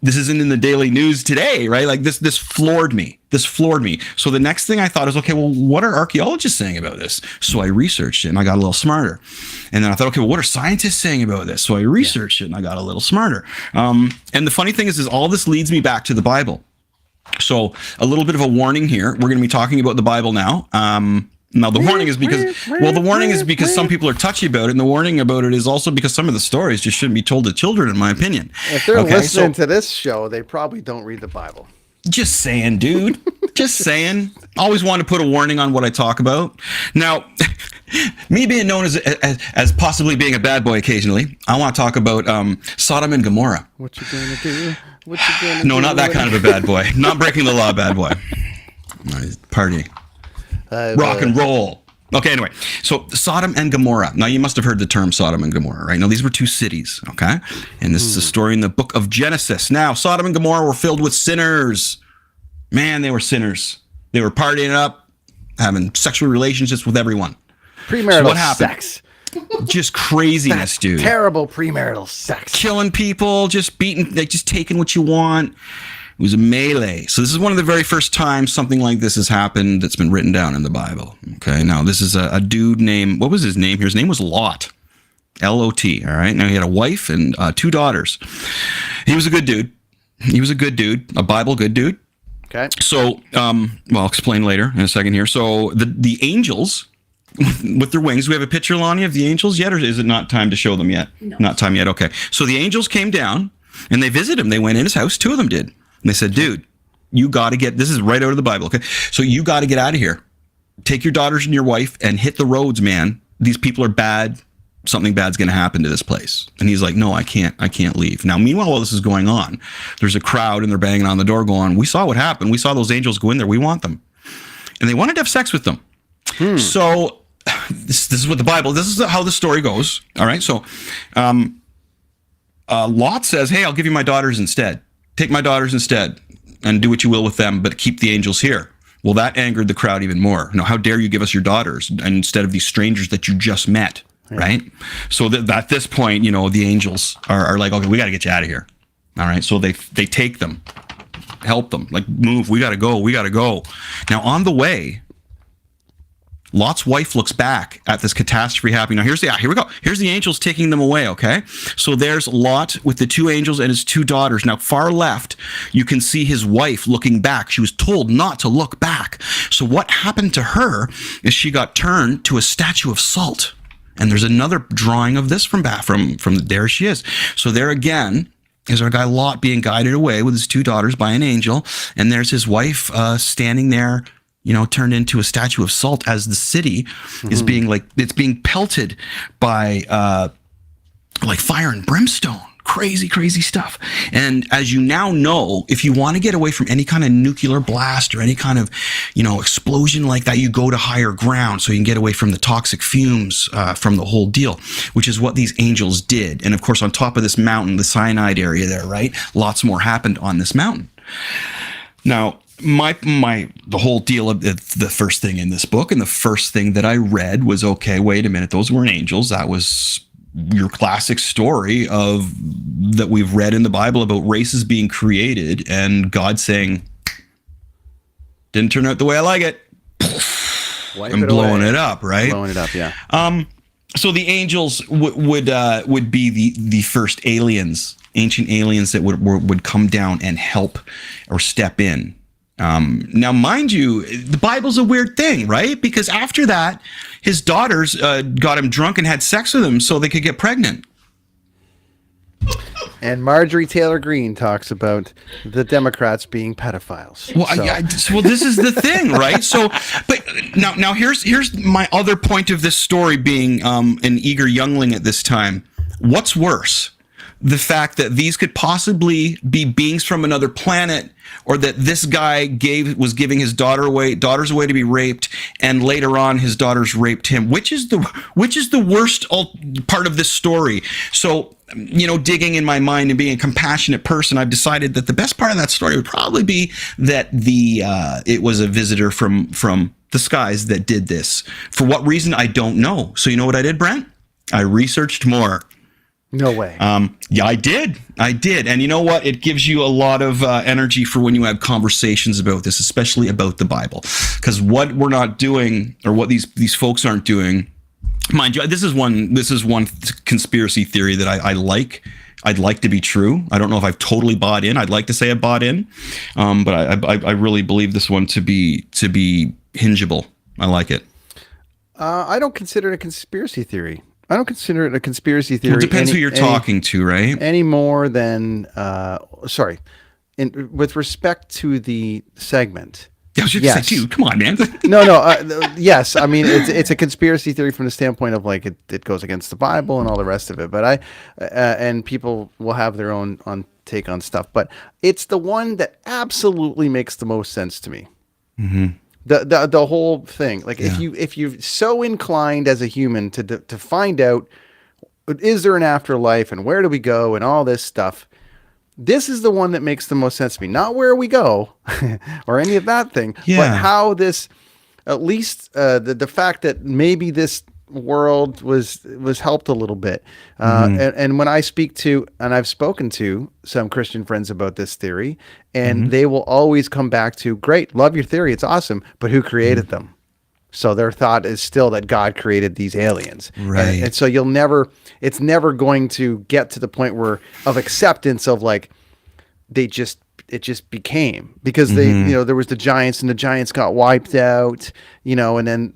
this isn't in the daily news today, right? Like this floored me. So the next thing I thought is, okay, well, what are archaeologists saying about this? So I researched it and I got a little smarter. And then I thought, okay, well, what are scientists saying about this? So I researched it and I got a little smarter. And the funny thing is all this leads me back to the Bible. So a little bit of a warning here. We're going to be talking about the Bible now. Now the warning is because some people are touchy about it, and the warning about it is also because some of the stories just shouldn't be told to children, in my opinion. If they're listening to this show, they probably don't read the Bible. Just saying, dude. Just saying. Always want to put a warning on what I talk about. Now, me being known as possibly being a bad boy occasionally, I want to talk about Sodom and Gomorrah. What you gonna do? No, not that kind of a bad boy. Not breaking the law, bad boy. Party. Rock and roll. Okay, anyway, so Sodom and Gomorrah. Now, you must have heard the term Sodom and Gomorrah, right? Now, these were 2 cities, okay? And this is a story in the book of Genesis. Now, Sodom and Gomorrah were filled with sinners. Man, they were sinners. They were partying up, having sexual relationships with everyone. Premarital sex. Just craziness, dude. Terrible premarital sex. Killing people, just beating, like just taking what you want. It was a melee. So this is one of the very first times something like this has happened that's been written down in the Bible. Okay, now this is a dude named, what was his name here? His name was Lot. L-O-T, all right? Now he had a wife and 2 daughters. He was a good dude. A Bible good dude. Okay. So, well, I'll explain later in a second here. So the angels with their wings, we have a picture, Lonnie, of the angels yet, or is it not time to show them yet? No. Not time yet, okay. So the angels came down and they visited him. They went in his house, 2 of them did. And they said, dude, you got to get, this is right out of the Bible, okay? So you got to get out of here. Take your daughters and your wife and hit the roads, man. These people are bad. Something bad's going to happen to this place. And he's like, no, I can't leave. Now, meanwhile, while this is going on, there's a crowd and they're banging on the door going, we saw what happened. We saw those angels go in there. We want them. And they wanted to have sex with them. So this is what the Bible, this is how the story goes. All right. So Lot says, hey, I'll give you my daughters instead. Take my daughters instead and do what you will with them, but keep the angels here. Well, that angered the crowd even more. How dare you give us your daughters instead of these strangers that you just met? Right. So that at this point, the angels are like, okay, we got to get you out of here. All right. So they take them, help them, like, move. We got to go. Now, on the way, Lot's wife looks back at this catastrophe happening. Now, here we go. Here's the angels taking them away. Okay. So there's Lot with the 2 angels and his 2 daughters. Now, far left, you can see his wife looking back. She was told not to look back. So what happened to her is she got turned to a statue of salt. And there's another drawing of this from there she is. So there again is our guy Lot being guided away with his 2 daughters by an angel. And there's his wife standing there, turned into a statue of salt as the city is it's being pelted by like fire and brimstone. Crazy stuff. And as you now know, if you want to get away from any kind of nuclear blast or any kind of, explosion like that, you go to higher ground so you can get away from the toxic fumes from the whole deal, which is what these angels did. And of course, on top of this mountain, the cyanide area there, right? Lots more happened on this mountain. Now, the whole deal of the first thing in this book and the first thing that I read was, okay, wait a minute, those weren't angels. That was your classic story that we've read in the Bible about races being created and God saying, didn't turn out the way I like it. I'm blowing it up, right? Blowing it up, yeah. So the angels would be the first aliens, ancient aliens that would come down and help or step in. Now, mind you, the Bible's a weird thing, right? Because after that, his daughters got him drunk and had sex with him so they could get pregnant. And Marjorie Taylor Greene talks about the Democrats being pedophiles. Well, well, this is the thing, right? So, but now here's my other point of this story being an eager youngling at this time. What's worse? The fact that these could possibly be beings from another planet, or that this guy was giving his daughters away to be raped, and later on his daughters raped him. Which is the worst part of this story? So, digging in my mind and being a compassionate person, I've decided that the best part of that story would probably be that it was a visitor from the skies that did this. For what reason, I don't know. So you know what I did, Brent? I researched more. No way. Yeah, I did. And you know what? It gives you a lot of energy for when you have conversations about this, especially about the Bible. Because what we're not doing, or what these folks aren't doing, mind you, this is one conspiracy theory that I like. I'd like to be true. I don't know if I've totally bought in. I'd like to say I bought in, but I really believe this one to be hingeable. I like it. I don't consider it a conspiracy theory. I don't consider it a conspiracy theory. Well, it depends who you're talking to, right? Any more than, with respect to the segment. I was just say, dude, come on, man. No. Yes, I mean it's a conspiracy theory from the standpoint of like it goes against the Bible and all the rest of it. But and people will have their own take on stuff. But it's the one that absolutely makes the most sense to me. Mm-hmm. The whole thing, like if you're so inclined as a human to find out, is there an afterlife and where do we go and all this stuff, this is the one that makes the most sense to me. Not where we go or any of that thing, but how this, at least the fact that maybe this world was helped a little bit. And when I speak to, and I've spoken to some Christian friends about this theory, and they will always come back to, great, love your theory, it's awesome, but who created them? So their thought is still that God created these aliens. Right. And so it's never going to get to the point of acceptance of like, it just became, because there was the giants, and the giants got wiped out, and then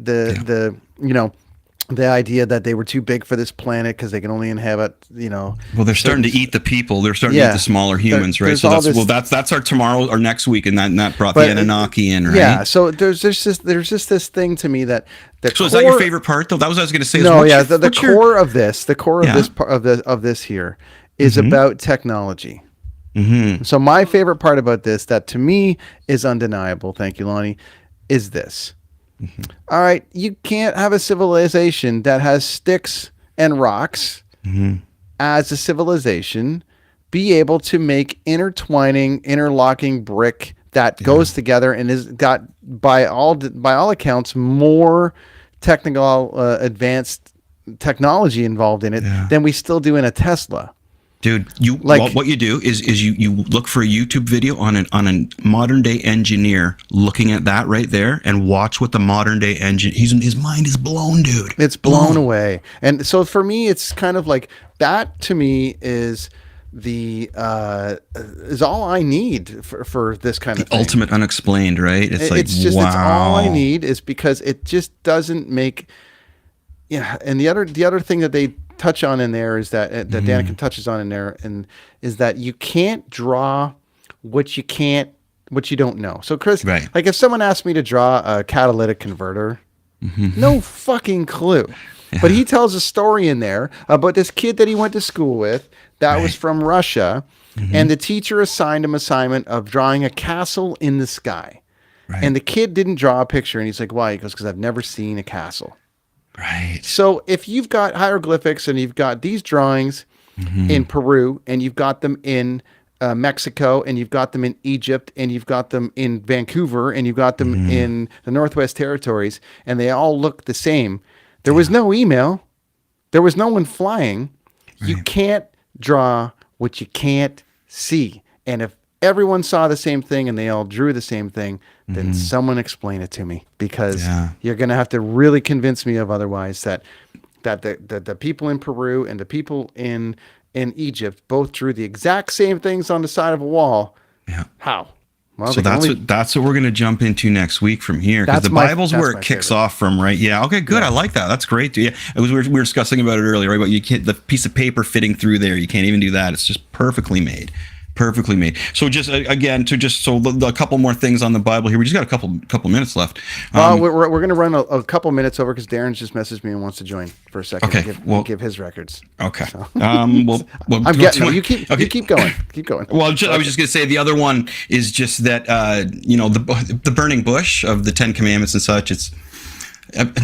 the idea that they were too big for this planet because they can only inhabit, Well, they're starting to eat the people. They're starting to eat the smaller humans, right? So that's our tomorrow or next week, and that brought the Anunnaki in, right? Yeah. So there's just this thing to me that so is that your favorite part though? That was what I was going to say. No, yeah. The core of this of this here is about technology. So my favorite part about this, that to me is undeniable, thank you, Lonnie, is this. All right, you can't have a civilization that has sticks and rocks as a civilization be able to make interlocking brick that goes together and is got by all accounts more technical advanced technology involved in it than we still do in a Tesla. Dude, what you do is you look for a YouTube video on a modern day engineer looking at that right there, and watch what the modern day engineer, his mind is blown, dude. It's blown away. And so for me, it's kind of like that. To me is is all I need for this kind of thing. Ultimate unexplained, right? It's all I need, is because it just doesn't make. Yeah, and the other thing that they touch on in there is that Daniken touches on in there, and is that you can't draw what you don't know. So Chris, like if someone asked me to draw a catalytic converter, no fucking clue. Yeah. But he tells a story in there about this kid that he went to school with that was from Russia, and the teacher assigned him assignment of drawing a castle in the sky. Right. And the kid didn't draw a picture, and he's like, why? He goes, because I've never seen a castle. Right. So if you've got hieroglyphics and you've got these drawings in Peru, and you've got them in Mexico, and you've got them in Egypt, and you've got them in Vancouver, and you've got them in the Northwest Territories, and they all look the same. There was no email. There was no one flying. Right. You can't draw what you can't see. And if everyone saw the same thing and they all drew the same thing, then someone explain it to me, because you're going to have to really convince me of otherwise that the people in Peru and the people in Egypt both drew the exact same things on the side of a wall. Yeah. How? Well, so that's what we're going to jump into next week from here, because the Bible's where it kicks off from, right? Yeah. Okay, good. Yeah. I like that. That's great. Yeah. We were discussing about it earlier, right? But you can't, the piece of paper fitting through there, you can't even do that. It's just perfectly made. Perfectly made. So just again, a couple more things on the Bible here. We just got a couple minutes left. We're going to run a couple minutes over, because Darren's just messaged me and wants to join for a second. Okay, give his records. Okay. So. I'm getting you. Keep going. Keep going. Well, I was just going to say the other one is just that the burning bush of the Ten Commandments and such. It's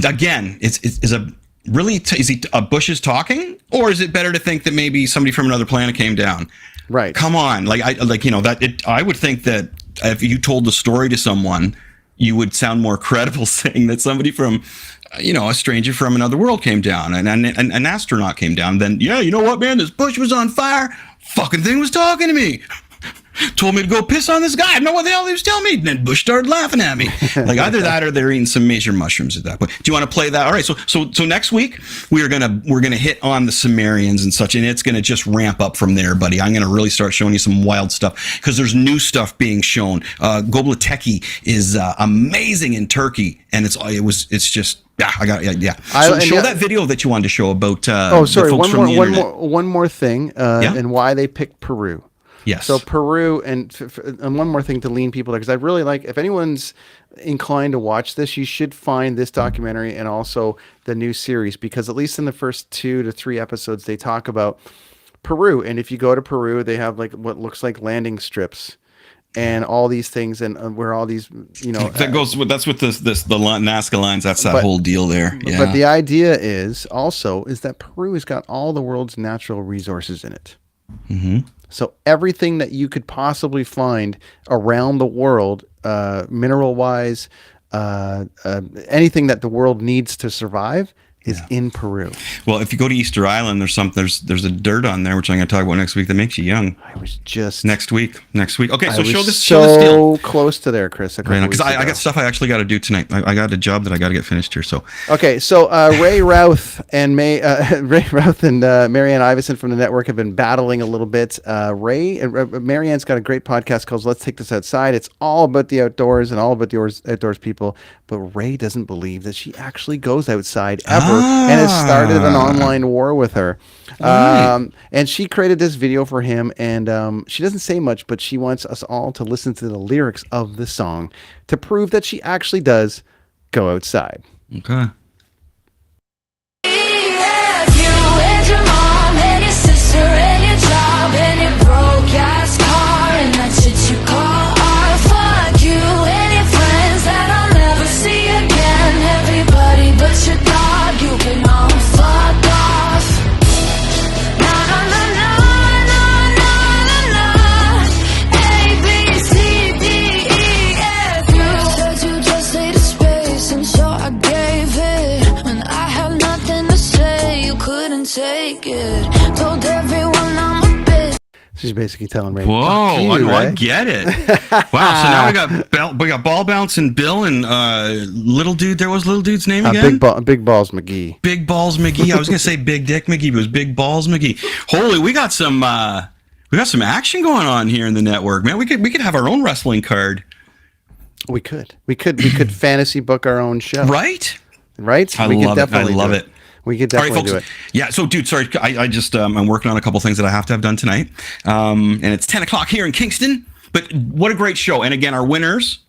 again, is he a bush is talking, or is it better to think that maybe somebody from another planet came down? Right. Come on. I would think that if you told the story to someone, you would sound more credible saying that somebody from, a stranger from another world came down, and an astronaut came down. Then, you know what, man? This bush was on fire. Fucking thing was talking to me. Told me to go piss on this guy. I don't know what the hell he was telling me. And then Bush started laughing at me. Like either that or they're eating some major mushrooms at that point. Do you want to play that? All right. So next week we're gonna hit on the Sumerians and such, and it's gonna just ramp up from there, buddy. I'm gonna really start showing you some wild stuff, because there's new stuff being shown. Göbekli is amazing in Turkey, and it's just. So show that video that you wanted to show about. One more thing, and why they picked Peru. Yes. So Peru, and one more thing to lean people there, because I really like, if anyone's inclined to watch this, you should find this documentary and also the new series, because at least in the first 2 to 3 episodes, they talk about Peru. And if you go to Peru, they have like what looks like landing strips and all these things, and where all these, that's with the Nazca lines. That's that whole deal there. Yeah. But the idea is that Peru has got all the world's natural resources in it. Mm-hmm. So everything that you could possibly find around the world, mineral-wise, anything that the world needs to survive, is in Peru. Well, if you go to Easter Island, there's a dirt on there, which I'm going to talk about next week, that makes you young. I was just Next week. Okay, so I was show this so deal. close to there, Chris. Because I got stuff I actually got to do tonight. I got a job that I got to get finished here. So okay, so Ray Routh and Marianne Iverson from the network have been battling a little bit. Marianne's got a great podcast called "Let's Take This Outside." It's all about the outdoors and all about the outdoors people. But Ray doesn't believe that she actually goes outside ever, and has started an online war with her. And she created this video for him, and she doesn't say much, but she wants us all to listen to the lyrics of the song to prove that she actually does go outside. okay. Take it. Told everyone I'm a bitch. She's basically telling Ray, Whoa, "Fuck you, I Ray." get it. Wow, so now we got Ball Bouncing Bill and little dude. There was little dude's name again. Big Balls McGee. Big Balls McGee. I was gonna say Big Dick McGee, but it was Big Balls McGee. Holy, we got some action going on here in the network, man. We could have our own wrestling card. We could fantasy book our own show, Right? Right? I We could love it. I definitely love do it. We could All right, definitely folks. do it. Yeah. So, dude, sorry. I just I'm working on a couple things that I have to have done tonight. And it's 10 o'clock here in Kingston. But what a great show! And again, our winners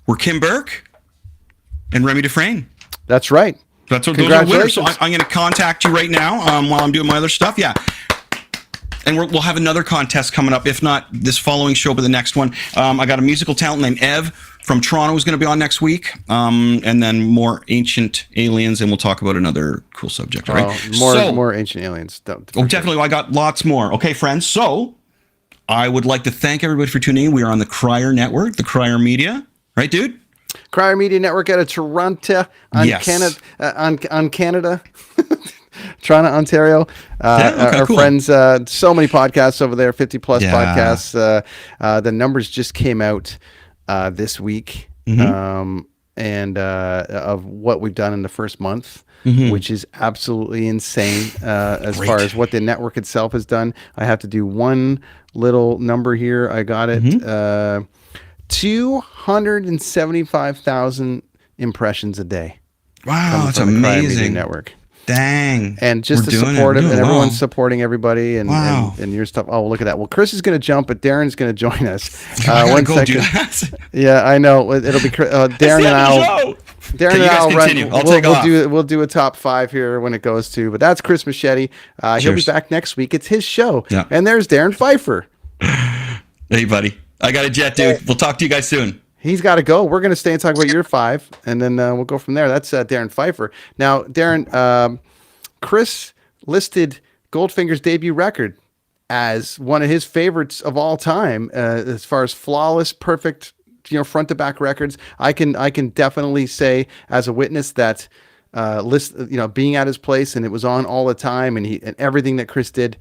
were Kim Burke and Remy Dufresne. That's right. That's what those are winners. So Congratulations. I'm going to contact you right now while I'm doing my other stuff. Yeah. And we'll have another contest coming up. If not this following show, but the next one. I got a musical talent named Ev from Toronto who's going to be on next week. And then more ancient aliens, and we'll talk about another cool subject. All right. More ancient aliens. Definitely. I got lots more. Okay, friends. So I would like to thank everybody for tuning in. We are on the Crier Network, the Crier Media. Right, dude? Crier Media Network out of Toronto on Yes. Canada. Toronto, Ontario. Our cool. friends, so many podcasts over there, 50 plus Yeah. podcasts. The numbers just came out this week, and of what we've done in the first month, which is absolutely insane as Great. far as what the network itself has done. I have to do one little number here. I got it. 275,000 impressions a day. Wow, that's from the Crier Media amazing. Network. Dang. And just We're to doing support it. it, and Wow. everyone's supporting everybody, and, Wow. and your stuff. Oh, look at that. Well, Chris is going to jump, but Darren's going to join us. I gotta One go second. do that. Yeah, I know. It'll be Darren and I'll. Darren Okay, you and guys I'll continue. run. I'll take off. We'll do a top 5 here when it goes to. But that's Chris Machete. He'll be Cheers. back next week. It's his show. Yeah. And there's Darren Pfeiffer. Hey, buddy. I got a jet, dude. We'll talk to you guys soon. He's got to go. We're going to stay and talk about your 5, and then we'll go from there. That's Darren Pfeiffer. Now, Darren, Chris listed Goldfinger's debut record as one of his favorites of all time, as far as flawless, perfect, front to back records. I can definitely say as a witness that being at his place, and it was on all the time, and everything that Chris did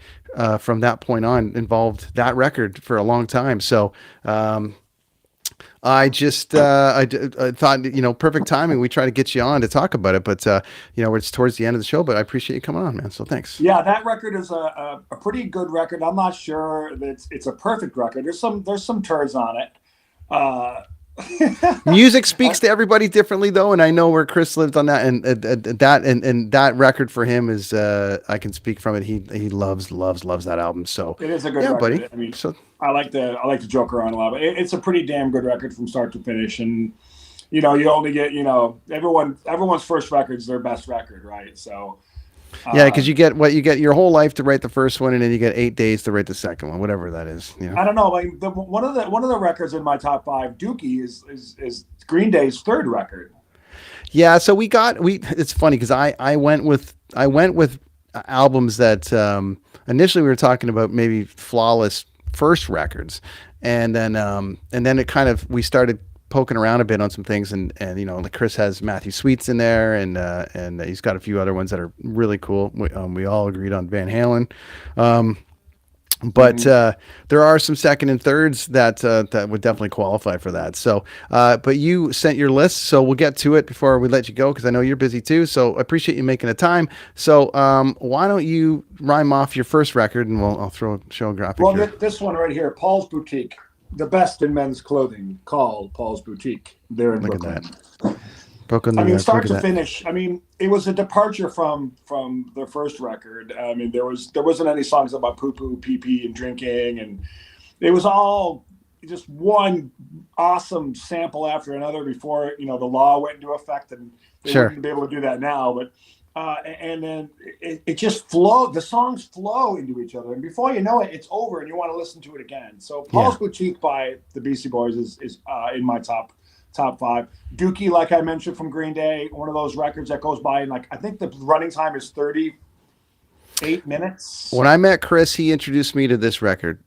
from that point on involved that record for a long time. So. I just I thought, perfect timing. We try to get you on to talk about it, but it's towards the end of the show. But I appreciate you coming on, man. So thanks. Yeah, that record is a pretty good record. I'm not sure that it's a perfect record. There's some turds on it. Music speaks to everybody differently, though, and I know where Chris lived on that, and that record for him is I can speak from it. He loves that album. So It is a good yeah, record. buddy. I mean, So I like to joke around a lot, but it's a pretty damn good record from start to finish. And you only get everyone's first record's their best record, right? So yeah, because you get your whole life to write the first one, and then you get 8 days to write the second one, whatever that is. I don't know. Like one of the records in my top 5, Dookie, is Green Day's third record. Yeah, so it's funny because I went with albums that initially we were talking about maybe flawless first records, and then it kind of we started poking around a bit on some things, and like Chris has Matthew Sweets in there, and he's got a few other ones that are really cool. We all agreed on Van Halen. But there are some second and thirds that would definitely qualify for that. So, but you sent your list, so we'll get to it before we let you go because I know you're busy too. So I appreciate you making the time. So why don't you rhyme off your first record, and I'll show a graphic. Well, here. this one right here, Paul's Boutique, the best in men's clothing, called Paul's Boutique. They're in Look Brooklyn. at that. Brooklyn, I mean, New York. start Look at to that. finish. I mean, it was a departure from their first record. I mean, there wasn't any songs about poo poo, pee pee, and drinking, and it was all just one awesome sample after another before the law went into effect, and they wouldn't be able to do that now. But and then it just flowed. The songs flow into each other, and before you know it, it's over, and you want to listen to it again. So Paul's Boutique by the Beastie Boys is in my top 5. Dookie, like I mentioned, from Green Day, one of those records that goes by in I think the running time is 38 minutes. When I met Chris, he introduced me to this record,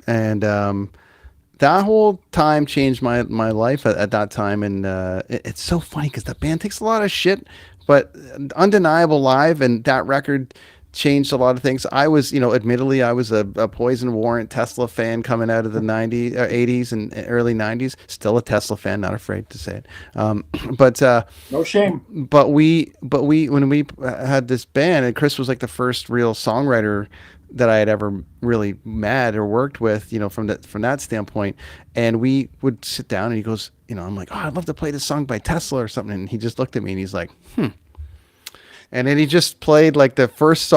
and that whole time changed my life at that time. And it's so funny because the band takes a lot of shit, but undeniable live, and that record changed a lot of things. I was, admittedly, I was a Poison Warrant Tesla fan coming out of the 80s and early 90s. Still a Tesla fan, not afraid to say it. But no shame. But we when we had this band, and Chris was like the first real songwriter that I had ever really met or worked with, from that standpoint. And we would sit down, and he goes, I'm like, oh, I'd love to play this song by Tesla or something. And he just looked at me, and he's like, And then he just played like the first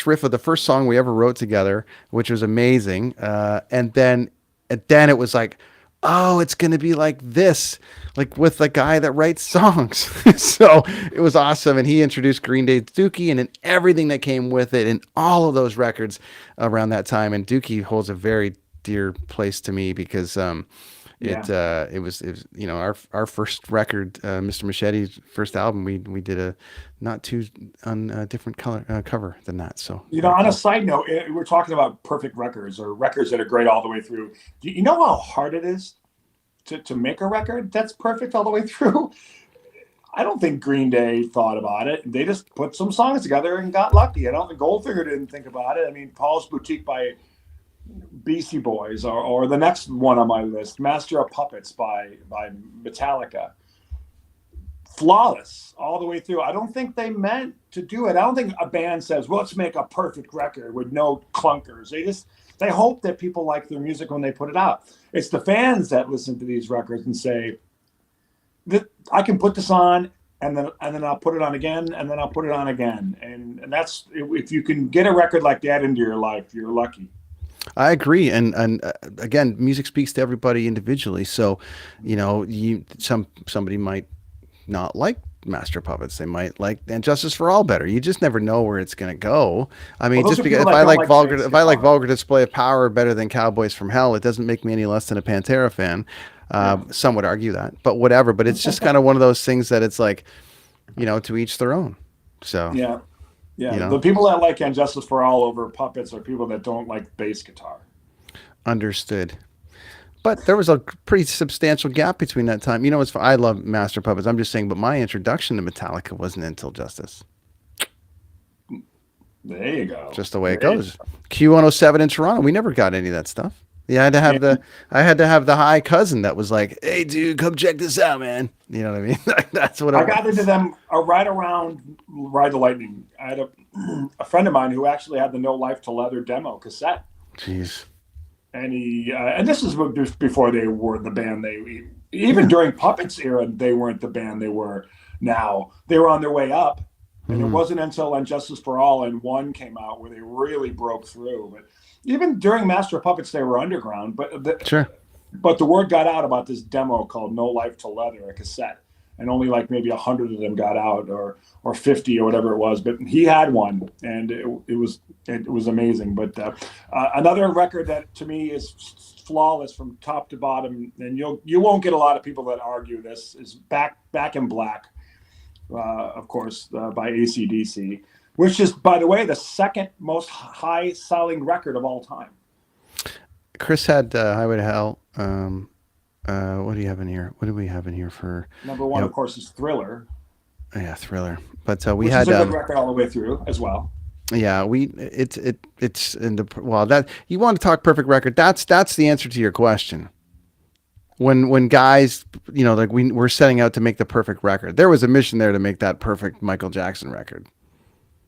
riff of the first song we ever wrote together, which was amazing. And then it was like, oh, it's going to be like this, like with the guy that writes songs. So it was awesome. And he introduced Green Day's Dookie and then everything that came with it and all of those records around that time. And Dookie holds a very dear place to me because it was our first record, Mr. Machete's first album. We did a not too different cover than that. So on a side note, we're talking about perfect records or records that are great all the way through. Do you know how hard it is to make a record that's perfect all the way through? I don't think Green Day thought about it. They just put some songs together and got lucky. I don't think Goldfinger didn't think about it. I mean, Paul's Boutique by Beastie Boys, or the next one on my list, Master of Puppets by Metallica. Flawless all the way through. I don't think they meant to do it. I don't think a band says, well, let's make a perfect record with no clunkers. They hope that people like their music when they put it out. It's the fans that listen to these records and say, I can put this on and then I'll put it on again, and then I'll put it on again. And that's, if you can get a record like that into your life, you're lucky. I agree, and again, music speaks to everybody individually. So, somebody might not like Master Puppets. They might like And Justice for All better. You just never know where it's going to go. I mean, just because if I like Vulgar Display of Power better than Cowboys from Hell, it doesn't make me any less than a Pantera fan. Some would argue that, but whatever. But it's just kind of one of those things that it's like, to each their own. So yeah. The people that like And Justice for All over Puppets are people that don't like bass guitar. Understood. But there was a pretty substantial gap between that time. I love Master Puppets. I'm just saying, but my introduction to Metallica wasn't until Justice. There you go. Just the way it goes. Q107 in Toronto. We never got any of that stuff. Yeah, I had to have the high cousin that was like, "Hey, dude, come check this out, man." You know what I mean? That's what I got into them right around Ride the Lightning. I had a friend of mine who actually had the No Life to Leather demo cassette. Jeez. And he and this is before they were the band even during Puppets era, they weren't the band they were now. They were on their way up. And it wasn't until And Justice for All and One came out where they really broke through. But even during Master of Puppets, they were underground. But sure. But the word got out about this demo called No Life to Leather, a cassette. And only like maybe 100 of them got out, or 50 or whatever it was. But he had one, and it was amazing. But another record that to me is flawless from top to bottom, and you won't get a lot of people that argue this, is Back in Black. Of course, by AC/DC, which is, by the way, the second most high-selling record of all time. Chris had Highway to Hell, What do you have in here? What do we have in here for? Number one, Yeah, of course, is Thriller, yeah, Thriller. But we which had is a good record all the way through as well. yeah, it's in the well that you want to talk perfect record. That's the answer to your question. When guys, like we're setting out to make the perfect record. There was a mission there to make that perfect Michael Jackson record.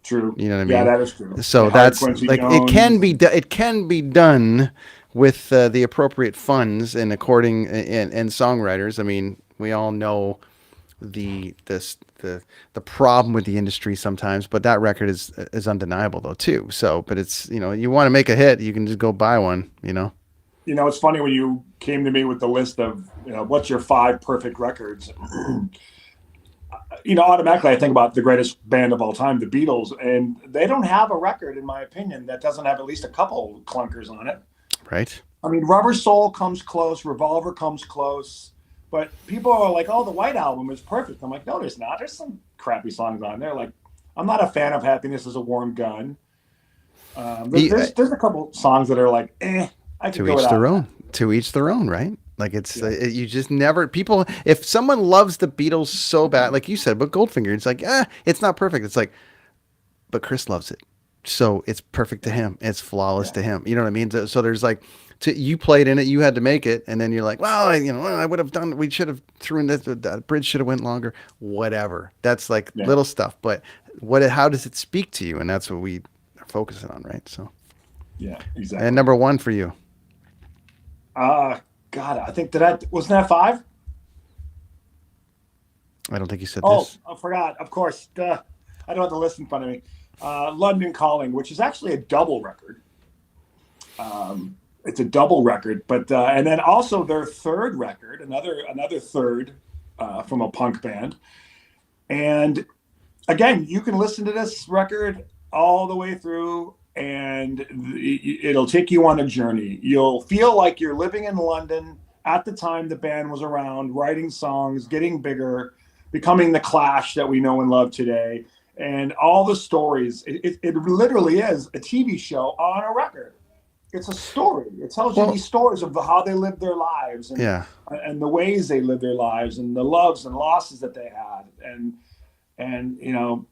True. You know what I Yeah, mean? that is true. So They hired that's Quincy like Jones. it can be done with the appropriate funds and according and songwriters. I mean, we all know the problem with the industry sometimes, but that record is undeniable though too. So, but it's you want to make a hit, you can just go buy one. It's funny when you came to me with the list of what's your 5 perfect records. Automatically I think about the greatest band of all time, the Beatles, and they don't have a record, in my opinion, that doesn't have at least a couple clunkers on it. Right. I mean, Rubber Soul comes close, Revolver comes close, but people are like, "Oh, the White Album is perfect." I'm like, "No, there's not. There's some crappy songs on there." Like, I'm not a fan of Happiness Is a Warm Gun. There's a couple songs that are like, I could To go each without their that. own. To each their own, right? Like it's you just never people. If someone loves the Beatles so bad, like you said, but Goldfinger, it's like it's not perfect. It's like, but Chris loves it, so it's perfect to him. It's flawless to him. You know what I mean? So there's like, you played in it, you had to make it, and then you're like, well, I would have done. We should have thrown this. The bridge should have went longer. Whatever. That's like little stuff. But how does it speak to you? And that's what we are focusing on, right? So Yeah, exactly. and number 1 for you. God, I think wasn't that 5? I don't think you said Oh, this. I forgot. Of course, I don't have the list in front of me. London Calling, which is actually a double record. It's a double record, but and then also their third record, another third from a punk band. And again, you can listen to this record all the way through, and it'll take you on a journey. You'll feel like you're living in London at the time the band was around, writing songs, getting bigger, becoming the Clash that we know and love today, and all the stories. It literally is a TV show on a record. It's a story. It tells you these stories of how they lived their lives and the ways they lived their lives and the loves and losses that they had. And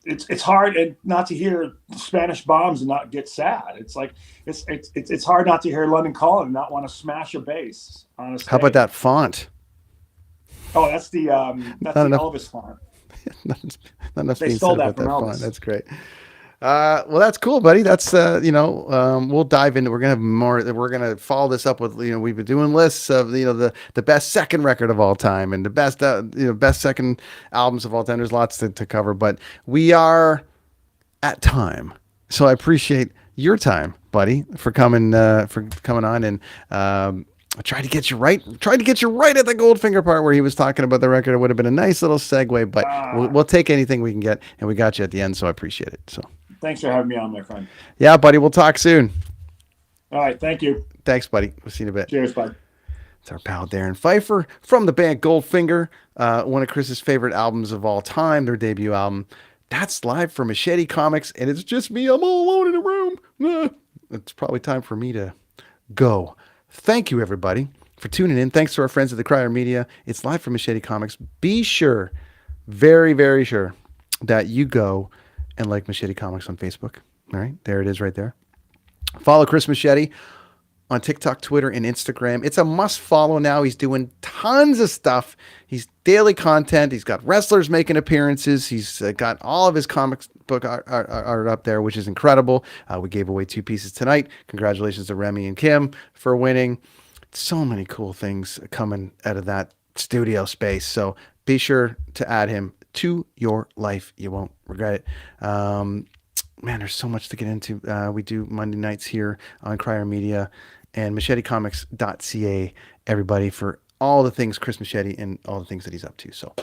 it's hard not to hear Spanish bombs and not get sad. It's like it's hard not to hear London Calling and not want to smash a bass on a stage. How about that font? Oh, that's the Elvis font. Not enough They being stole said that about from that Elvis. font. That's great. Well, that's cool, buddy. That's we'll dive into. We're gonna have more. We're gonna follow this up with we've been doing lists of the best second record of all time and the best best second albums of all time. There's lots to cover, but we are at time, so I appreciate your time, buddy, for coming on and. I tried to get you right. Tried to get you right at the Goldfinger part where he was talking about the record. It would have been a nice little segue, but we'll take anything we can get, and we got you at the end, so I appreciate it. So, thanks for having me on, my friend. yeah, buddy, we'll talk soon. All right, thank you. Thanks, buddy. We'll see you in a bit. Cheers, bud. It's our pal Darren Pfeiffer from the band Goldfinger, one of Chris's favorite albums of all time, their debut album. That's live from Machete Comics, and it's just me. I'm all alone in a room. It's probably time for me to go. Thank you, everybody, for tuning in. Thanks to our friends at the Crier Media. It's live from Machete Comics. Be sure, very, very sure, that you go and like Machete Comics on Facebook. All right, there it is right there. Follow Chris Machete on TikTok, Twitter, and Instagram. It's a must follow now. He's doing tons of stuff. He's daily content. He's got wrestlers making appearances. He's got all of his comics book art up there, which is incredible. We gave away 2 pieces tonight. Congratulations to Remy and Kim for winning. So many cool things coming out of that studio space. So be sure to add him to your life. You won't regret it. Man, there's so much to get into. We do Monday nights here on Crier Media and machetecomics.ca, everybody, for all the things Chris Machete and all the things that he's up to. So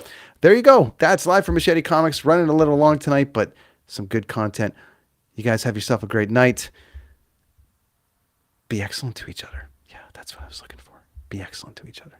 there you go. That's live from Machete Comics. Running a little long tonight, but some good content. You guys have yourself a great night. Be excellent to each other. Yeah, that's what I was looking for. Be excellent to each other.